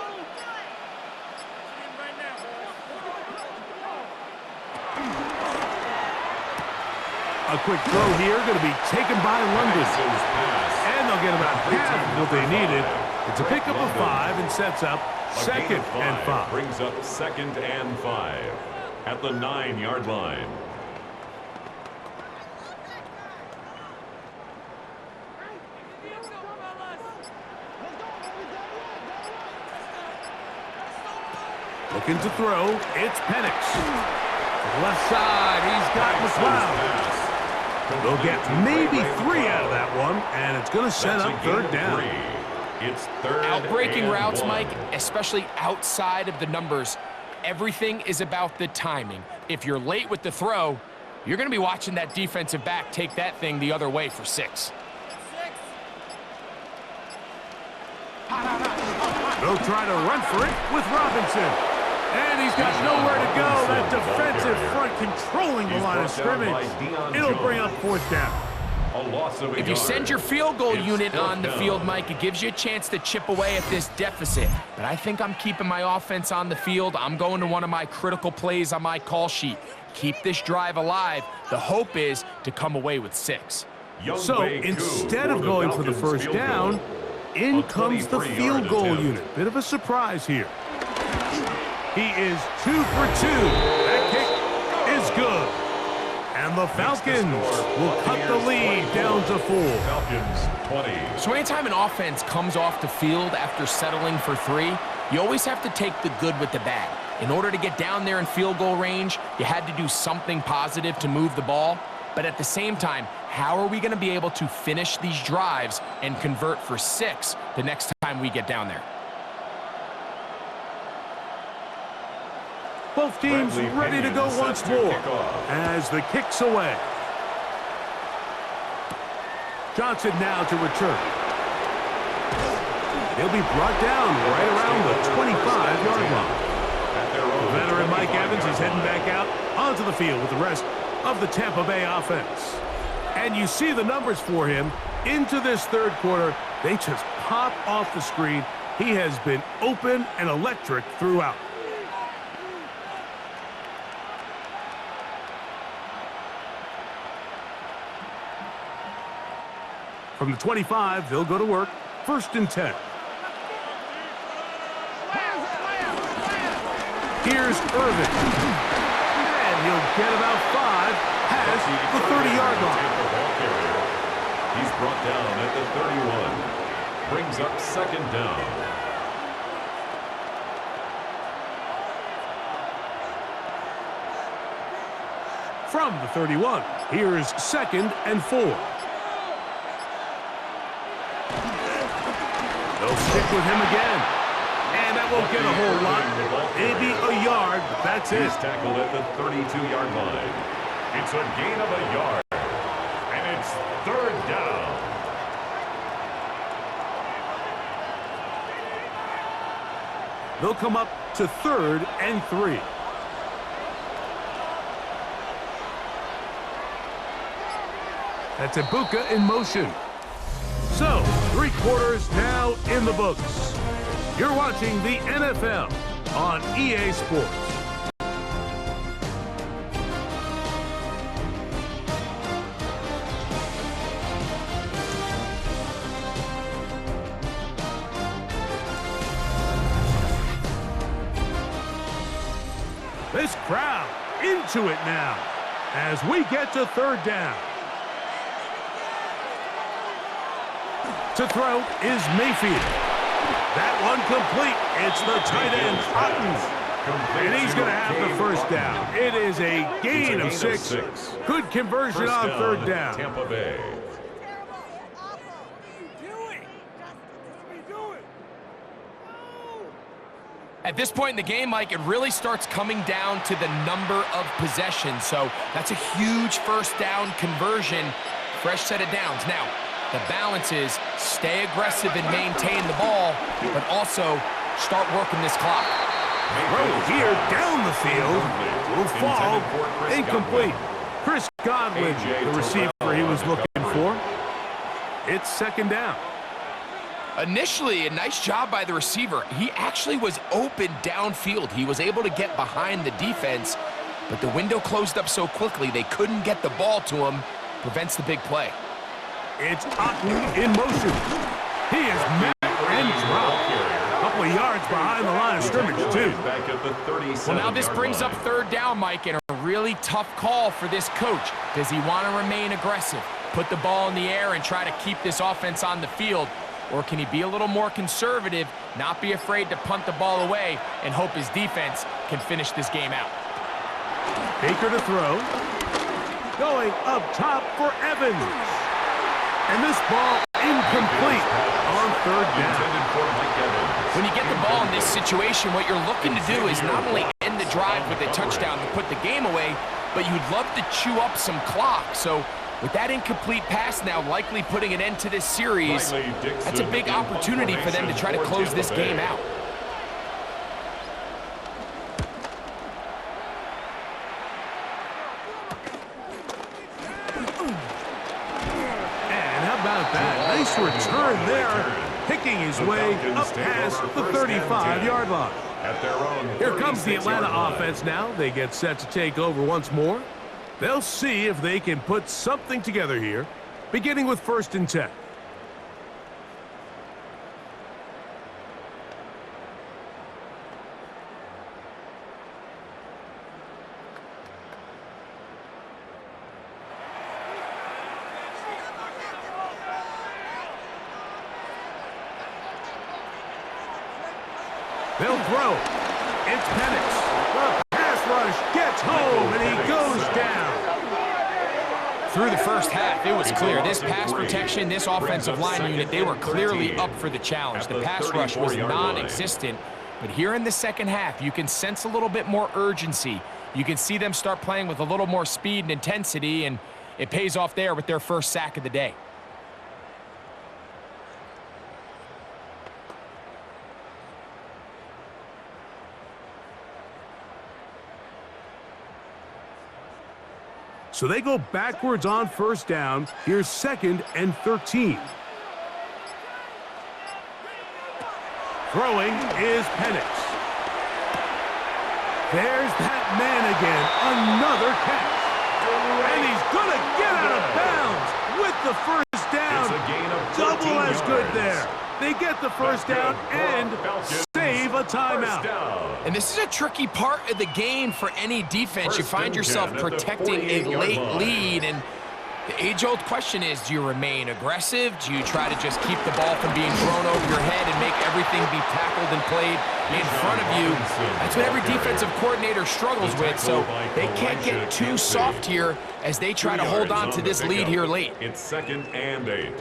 A quick throw here, going to be taken by London. And they'll get about half of what they needed. It's a pickup of 5 and sets up second and 5. Brings up 2nd and 5 at the 9-yard line. Looking to throw, it's Penix. Left side, he's got McLeod. They'll get maybe 3 out of that one, and it's going to set up 3rd down. It's 3rd Out-breaking and routes, 1. Mike, especially outside of the numbers, everything is about the timing. If you're late with the throw, you're going to be watching that defensive back take that thing the other way for 6. They'll try to run for it with Robinson. And he's got nowhere to go. That defensive front controlling the line of scrimmage. It'll bring up 4th down. A loss of a If you yard. send your field goal It's unit 4th on the down. field, Mike, it gives you a chance to chip away at this deficit. But I think I'm keeping my offense on the field. I'm going to one of my critical plays on my call sheet. Keep this drive alive. The hope is to come away with 6. So instead of going for the first down, in comes the field goal unit. Bit of a surprise here. He is 2 for 2. That kick is good. And the Falcons will cut the lead down to 4. Falcons 20. So anytime an offense comes off the field after settling for 3, you always have to take the good with the bad. In order to get down there in field goal range, you had to do something positive to move the ball. But at the same time, how are we going to be able to finish these drives and convert for 6 the next time we get down there? Both teams ready to go once more as the kick's away. Johnson now to return. He'll be brought down right around the 25-yard line. The veteran Mike Evans is heading back out onto the field with the rest of the Tampa Bay offense. And you see the numbers for him into this 3rd quarter. They just pop off the screen. He has been open and electric throughout. From the 25, they'll go to work. 1st and 10. Here's Irvin. And he'll get about 5 past the 30-yard line. He's brought down at the 31. Brings up 2nd down. From the 31, here's 2nd and 4. They'll stick with him again. And that won't get a whole lot. Maybe a yard, but that's it. He's tackled at the 32-yard line. It's a gain of a yard. And it's 3rd down. They'll come up to 3rd and 3. That's Ibuka in motion. So, 3 quarters now in the books. You're watching the NFL on EA Sports. This crowd into it now as we get to 3rd down. To throw is Mayfield. That one complete. It's the tight end, Otten. And he's going to have the 1st down. It is a gain of 6. Good conversion on 3rd down. Tampa Bay. At this point in the game, Mike, it really starts coming down to the number of possessions. So that's a huge 1st down conversion. Fresh set of downs. Now, the balance is stay aggressive and maintain the ball, but also start working this clock. Throw here down the field. Will fall. Incomplete. Chris Godwin, the receiver he was looking for. It's second down. Initially, a nice job by the receiver. He actually was open downfield. He was able to get behind the defense, but the window closed up so quickly they couldn't get the ball to him. Prevents the big play. It's Otten in motion. He is met and dropped. A couple of yards behind the line of scrimmage, too. Well, now this brings up third down, Mike, and a really tough call for this coach. Does he want to remain aggressive, put the ball in the air and try to keep this offense on the field? Or can he be a little more conservative, not be afraid to punt the ball away, and hope his defense can finish this game out? Baker to throw. Going up top for Evans. And this ball incomplete on third down. When you get the ball in this situation, what you're looking to do is not only end the drive with a touchdown to put the game away, but you'd love to chew up some clock. So with that incomplete pass now likely putting an end to this series, that's a big opportunity for them to try to close this game out. And how about that? Nice return there, picking his way up past the 35-yard line. Here comes the Atlanta offense now. They get set to take over once more. They'll see if they can put something together here, beginning with 1st and 10. They'll throw. It's Penix. The pass rush gets home, and he goes down. Through the first half, it was clear. This pass protection, this offensive line unit, they were clearly up for the challenge. The pass rush was non-existent. But here in the second half, you can sense a little bit more urgency. You can see them start playing with a little more speed and intensity, and it pays off there with their first sack of the day. So they go backwards on 1st down. Here's 2nd and 13. Throwing is Penix. There's that man again. Another catch. And he's going to get out of bounds with the first down. Double as good there. They get the first down and save a timeout. And this is a tricky part of the game for any defense. You find yourself protecting a late lead, and the age-old question is, do you remain aggressive? Do you try to just keep the ball from being thrown over your head and make everything be tackled and played in front of you? That's what every defensive coordinator struggles with, so they can't get too soft here as they try to hold on to this lead here late. It's 2nd and 8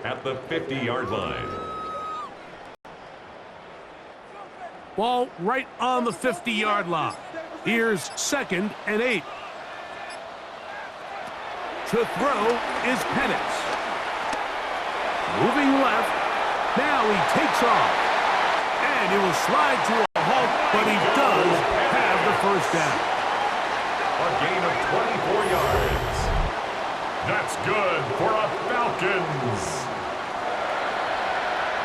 at the 50-yard line. Ball right on the 50-yard line. Here's 2nd and 8. To throw is Penix. Moving left. Now he takes off. And he will slide to a halt, but he does have the first down. A gain of 24 yards. That's good for a Falcons.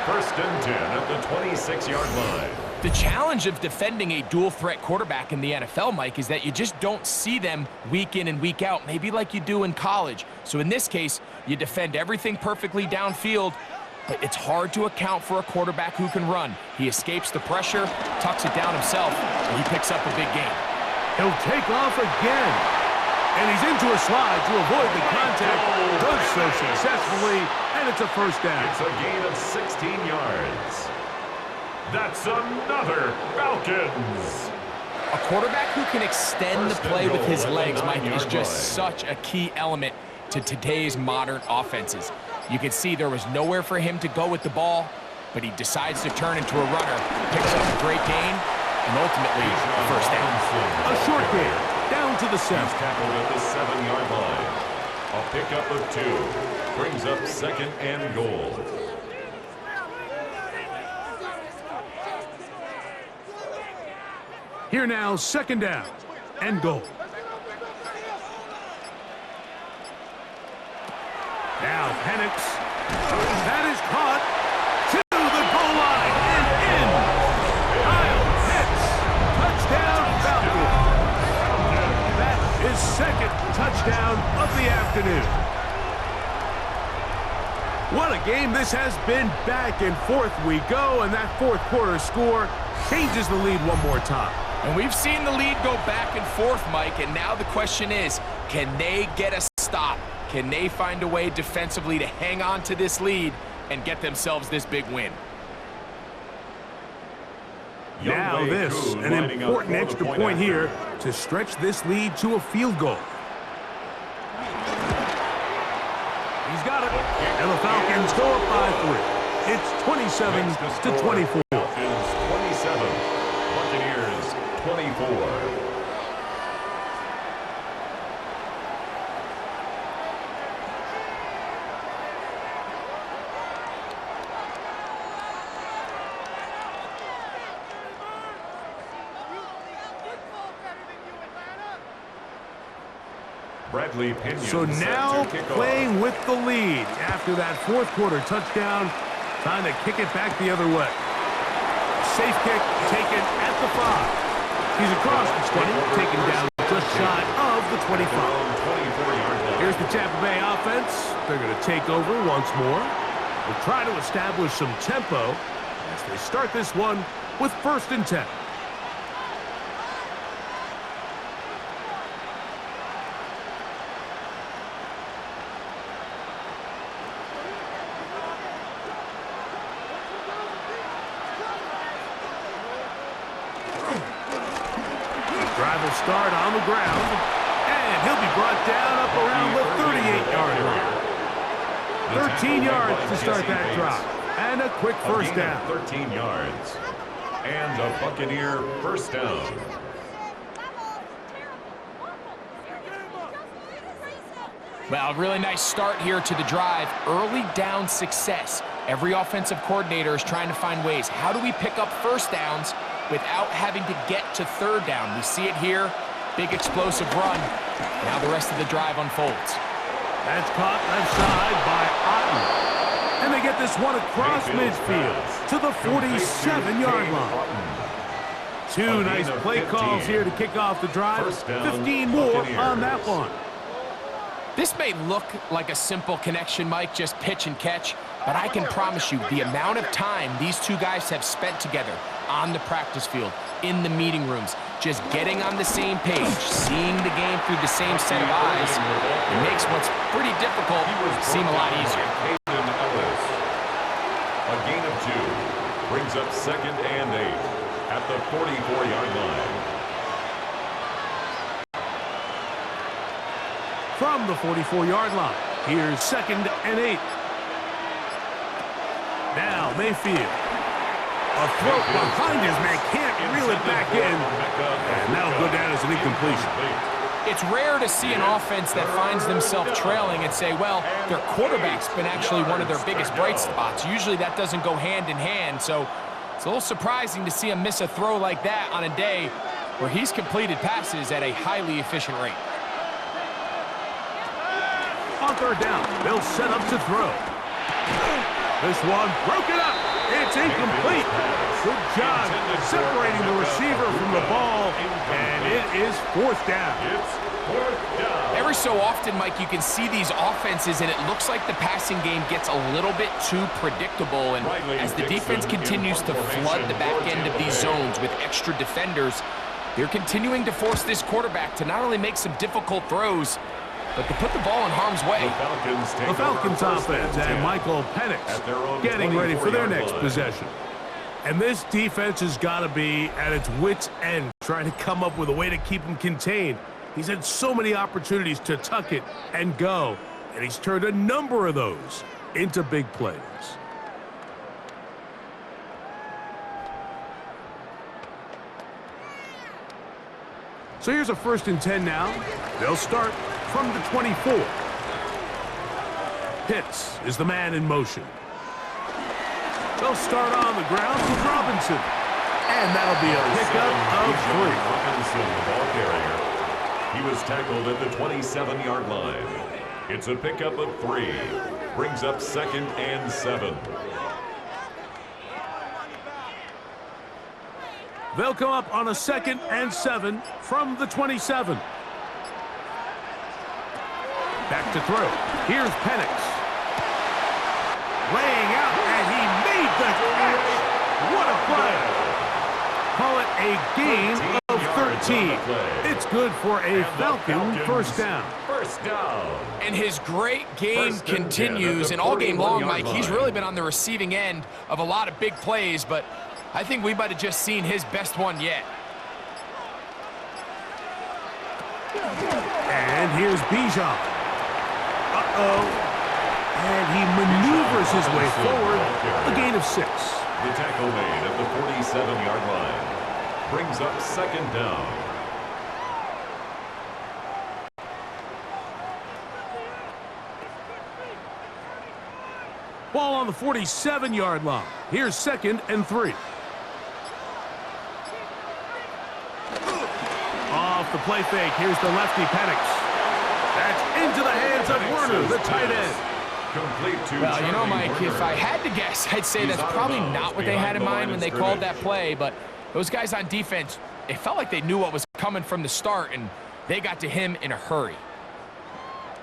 1st and 10 at the 26-yard line. The challenge of defending a dual-threat quarterback in the NFL, Mike, is that you just don't see them week in and week out, maybe like you do in college. So in this case, you defend everything perfectly downfield, but it's hard to account for a quarterback who can run. He escapes the pressure, tucks it down himself, and he picks up a big gain. He'll take off again. And he's into a slide to avoid the contact. Does so successfully, and it's a first down. It's a gain of 16 yards. That's another Falcons. A quarterback who can extend the play with his legs, Mike, is just such a key element to today's modern offenses. You can see there was nowhere for him to go with the ball, but he decides to turn into a runner, picks up a great gain, and ultimately a first down. A short gain, down to the 7. He's tackled at the 7-yard line. A pickup of 2 brings up 2nd and goal. Here now, 2nd down and goal. Now Penix That is caught to the goal line and in. Kyle Pitts, touchdown Falcons. That is second touchdown of the afternoon. What a game this has been. Back and forth we go, and that fourth quarter score changes the lead one more time. And we've seen the lead go back and forth, Mike, and now the question is, can they get a stop? Can they find a way defensively to hang on to this lead and get themselves this big win? Now this, an important extra point here to stretch this lead to a field goal. He's got it. And the Falcons go up by 3. It's 27-24. Falcons 27, Buccaneers 24. Bradley Pinion So now playing with the lead after that fourth quarter touchdown, trying to kick it back the other way. Safe kick taken at the 5. He's across the 20, taken down just shy of the 25. Here's the Tampa Bay offense. They're going to take over once more. They'll try to establish some tempo as they start this one with 1st and 10. Drive will start on the ground, and he'll be brought down up around the 38-yard line. 13 yards to start that drive, and a quick first down. 13 yards, and a Buccaneer first down. Well, a really nice start here to the drive. Early down success. Every offensive coordinator is trying to find ways. How do we pick up first downs without having to get to third down? We see it here. Big explosive run. Now the rest of the drive unfolds. That's caught left side by Otten. And they get this one across midfield to the 47-yard line. 2 nice play calls here to kick off the drive. 15 more on that one. This may look like a simple connection, Mike, just pitch and catch, but I can promise you the amount of time these two guys have spent together on the practice field, in the meeting rooms, just getting on the same page, seeing the game through the same set of eyes, it makes what's pretty difficult seem a lot easier. A gain of 2 brings up 2nd and 8 at the 44-yard line. From the 44-yard line, here's 2nd and 8. Now Mayfield. A throw behind his man, can't reel it back in. And that'll go down as an incompletion. It's rare to see an offense that finds themselves trailing and say, well, their quarterback's been actually one of their biggest bright spots. Usually that doesn't go hand in hand, so it's a little surprising to see him miss a throw like that on a day where he's completed passes at a highly efficient rate. On 3rd down, they'll set up to throw. This one broken up. It's incomplete. Good job separating the receiver from the ball, and it is 4th down. Every so often, Mike, you can see these offenses, and it looks like the passing game gets a little bit too predictable, and as the defense continues to flood the back end of these zones with extra defenders, they're continuing to force this quarterback to not only make some difficult throws, but to put the ball in harm's way. The Falcons offense and Michael Penix getting ready for their next possession. And this defense has got to be at its wits' end, trying to come up with a way to keep him contained. He's had so many opportunities to tuck it and go, and he's turned a number of those into big plays. So here's a 1st and 10 now. They'll start from the 24. Pitts is the man in motion. They'll start on the ground with Robinson. And that'll be a pickup of 3. Robinson, the ball carrier. He was tackled at the 27-yard line. It's a pickup of 3. Brings up 2nd and 7. They'll come up on a 2nd and 7 from the 27. Back to throw. Here's Penix. Laying out, and he made the catch. What a play. Call it a gain of 13. It's good for a Falcon first down. First down. And his great game continues, and all game long, Mike, he's really been on the receiving end of a lot of big plays, but I think we might have just seen his best one yet. And here's Bijan. And he maneuvers his way forward. A gain of 6. The tackle made at the 47-yard line. Brings up 2nd down. Ball on the 47-yard line. Here's 2nd and 3. Off the play fake. Here's the lefty Penix. That's into the hands of Werner, the tight end. Well, you know, Mike, if I had to guess, I'd say that's probably not what they had in mind when they called that play, but those guys on defense, it felt like they knew what was coming from the start, and they got to him in a hurry.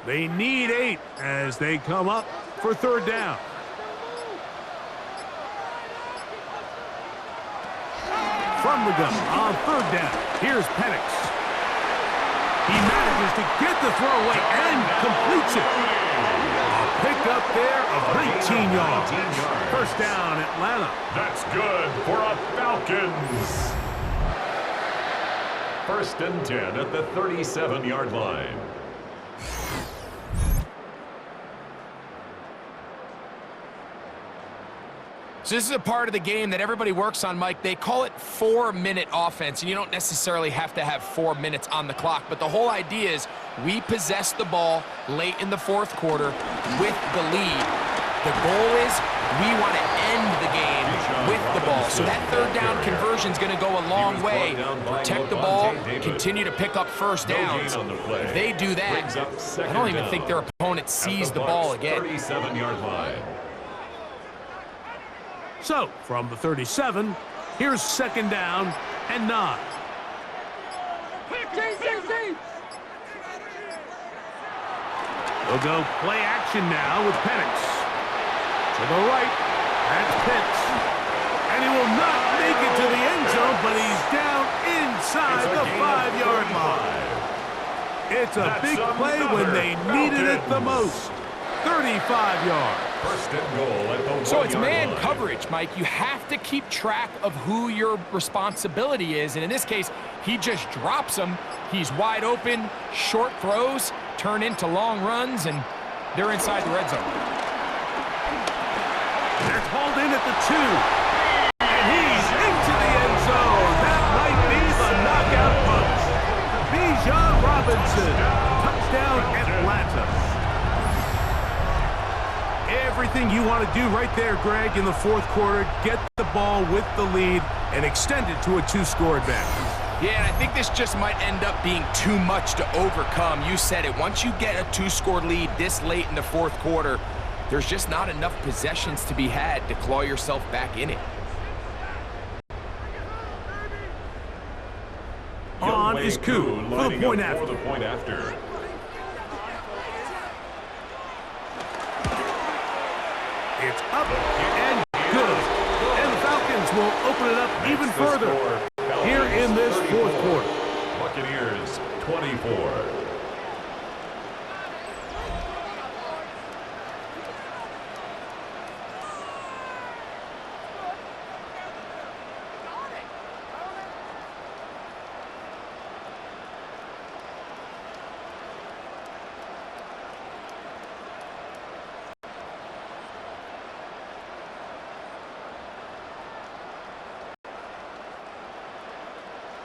They need 8 as they come up for 3rd down. From the gun on 3rd down, here's Penix. He manages to get the throw away and completes it. A pick up there of 19 yards. First down, Atlanta. That's good for a Falcons. 1st and 10 at the 37-yard line. So this is a part of the game that everybody works on, Mike. They call it 4-minute offense, and you don't necessarily have to have 4 minutes on the clock. But the whole idea is we possess the ball late in the 4th quarter with the lead. The goal is we want to end the game with the ball. So that 3rd down conversion is going to go a long way. Protect the ball, continue to pick up first downs. If they do that, I don't even think their opponent sees the ball again. 37-yard line. So, from the 37, here's 2nd down and 9. They'll go play action now with Penix. To the right, that's Pitts. And he will not make it to the end zone, but he's down inside the 5-yard line. It's a big play when they needed it the most. 35 yards. First and goal at the So it's man coverage, Mike. You have to keep track of who your responsibility is. And in this case, he just drops him. He's wide open. Short throws turn into long runs, and they're inside the red zone. That's hauled in at the 2. And he's into the end zone. That might be the knockout punch. Bijan Robinson. Touchdown, Atlanta. Everything you want to do right there, Greg, in the 4th quarter. Get the ball with the lead and extend it to a 2-score advantage. Yeah, and I think this just might end up being too much to overcome. You said it. Once you get a 2-score lead this late in the 4th quarter, there's just not enough possessions to be had to claw yourself back in it. On is Koo for the point after. It's up and good. And the Falcons will open it up even further here in this 4th quarter. Buccaneers 24.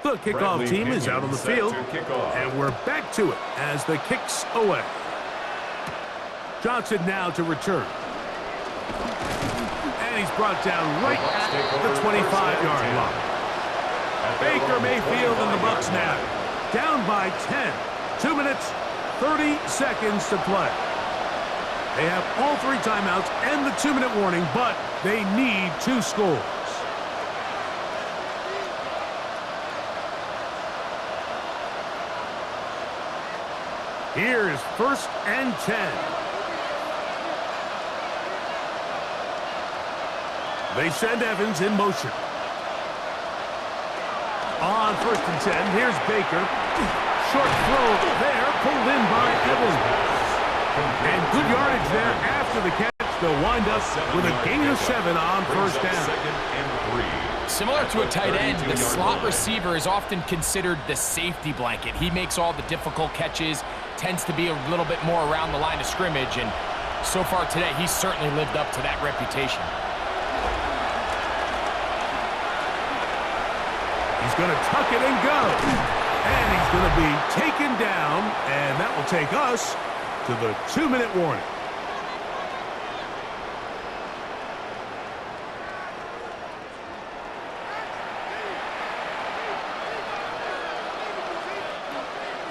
The kickoff team is out on the field, and we're back to it as the kick's away. Johnson now to return. And he's brought down right at the 25-yard line. Baker Mayfield and the Bucs now down by 10. 2 minutes, 30 seconds to play. They have all 3 timeouts and the 2-minute warning, but they need 2 scores. Here's 1st and 10. They send Evans in motion. On 1st and 10, here's Baker. Short throw there, pulled in by Evans. And good yardage there after the catch. They'll wind up with a gain of 7 on 1st down. Similar to a tight end, the slot receiver is often considered the safety blanket. He makes all the difficult catches, tends to be a little bit more around the line of scrimmage, and so far today, he's certainly lived up to that reputation. He's going to tuck it and go. And he's going to be taken down, and that will take us to the 2-minute warning.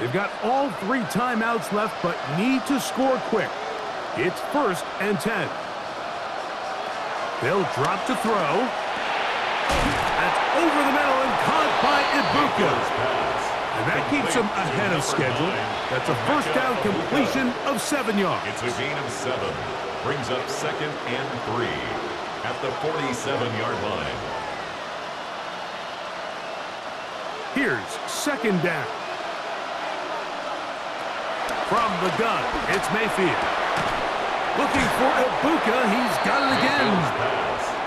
They've got all 3 timeouts left, but need to score quick. It's 1st and 10. They'll drop to throw. That's over the middle and caught by Ibuka. And that keeps them ahead of schedule. That's a 1st down completion of 7 yards. It's a gain of 7. Brings up 2nd and 3 at the 47-yard line. Here's 2nd down. From the gun, it's Mayfield. Looking for Ibuka. He's got it again.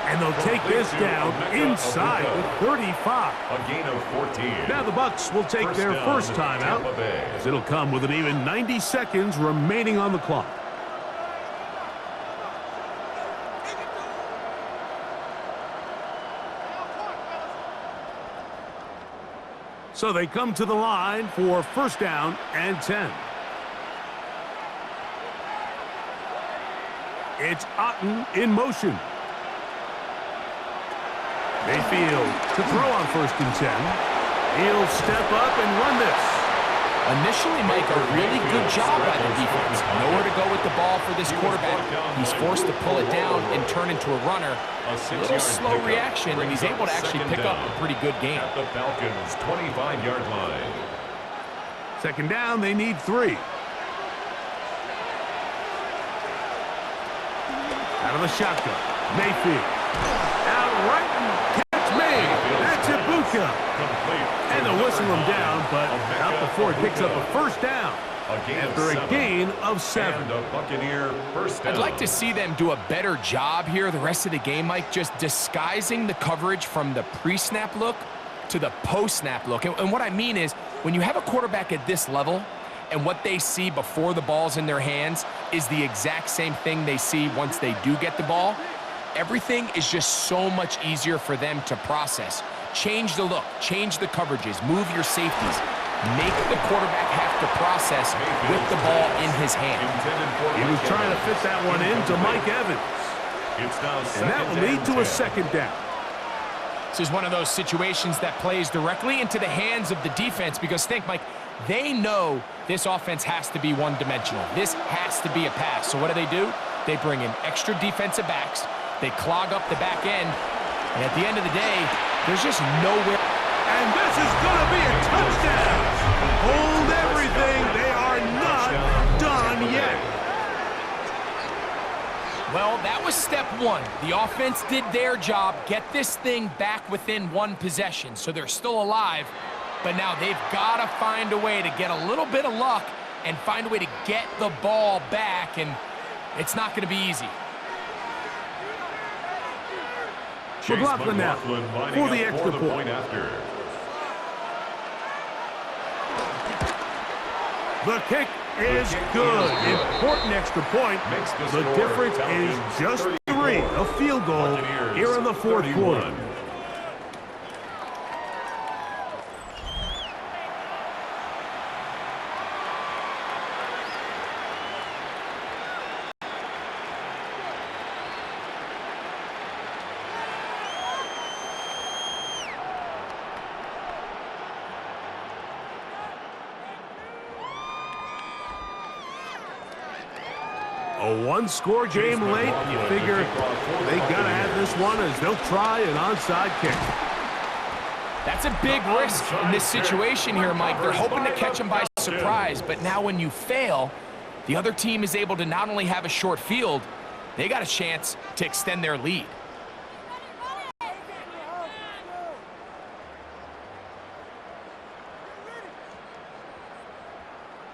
And they'll take this down inside the 35. A gain of 14. Now the Bucs will take their first timeout, as it'll come with an even 90 seconds remaining on the clock. So they come to the line for 1st down and 10. It's Otten in motion. Mayfield to throw on 1st and 10. He'll step up and run this. Initially make a really good job by the defense. Nowhere to go with the ball for this quarterback. He's forced to pull it down and turn into a runner. A little slow reaction, and he's able to actually pick up a pretty good game. At the Falcons' 25-yard line. 2nd down, they need 3. Out of the shotgun, Mayfield. Out right and catch made. That's Ibuka. And they'll whistle him down, but not before he picks up a 1st down. After a gain of 7. And a Buccaneer 1st down. I'd like to see them do a better job here the rest of the game, Mike, just disguising the coverage from the pre-snap look to the post-snap look. And what I mean is, when you have a quarterback at this level, and what they see before the ball's in their hands is the exact same thing they see once they do get the ball, everything is just so much easier for them to process. Change the look, change the coverages, move your safeties. Make the quarterback have to process with the ball in his hand. He was trying to fit that one into Mike Evans. And that will lead to a 2nd down. This is one of those situations that plays directly into the hands of the defense because think, Mike, they know this offense has to be one-dimensional. This has to be a pass. So what do? They bring in extra defensive backs. They clog up the back end. And at the end of the day, there's just nowhere. And this is going to be a touchdown. Hold everything. They are not done yet. Well, that was step 1. The offense did their job, get this thing back within 1 possession. So they're still alive. But now they've got to find a way to get a little bit of luck and find a way to get the ball back, and it's not going to be easy. McLaughlin now for the extra point. The kick is good. Important extra point. The difference is just 3. A field goal here in the 4th quarter. A one-score game late. You figure they got to have this one as they'll try an onside kick. That's a big risk in this situation here, Mike. They're hoping to catch them by surprise, but now when you fail, the other team is able to not only have a short field, they got a chance to extend their lead.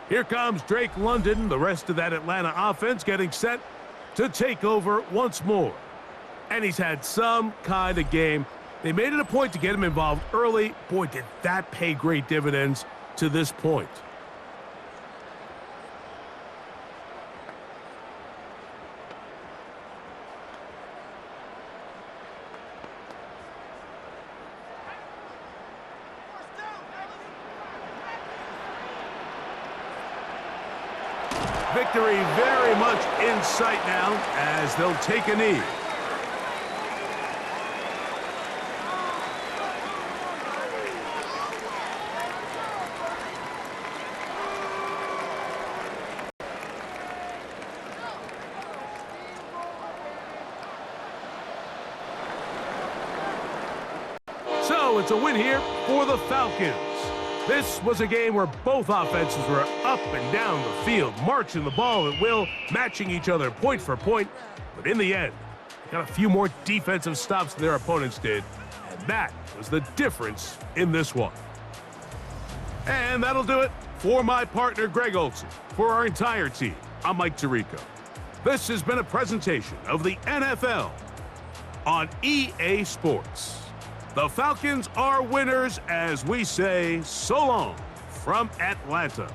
Here comes Drake London, the rest of that Atlanta offense getting set to take over once more. And he's had some kind of game. They made it a point to get him involved early. Boy, did that pay great dividends to this point. Victory very much in sight now as they'll take a knee. So it's a win here for the Falcons. This was a game where both offenses were up and down the field, marching the ball at will, matching each other point for point. But in the end, they got a few more defensive stops than their opponents did, and that was the difference in this one. And that'll do it for my partner, Greg Olson. For our entire team, I'm Mike Tirico. This has been a presentation of the NFL on EA Sports. The Falcons are winners as we say so long from Atlanta.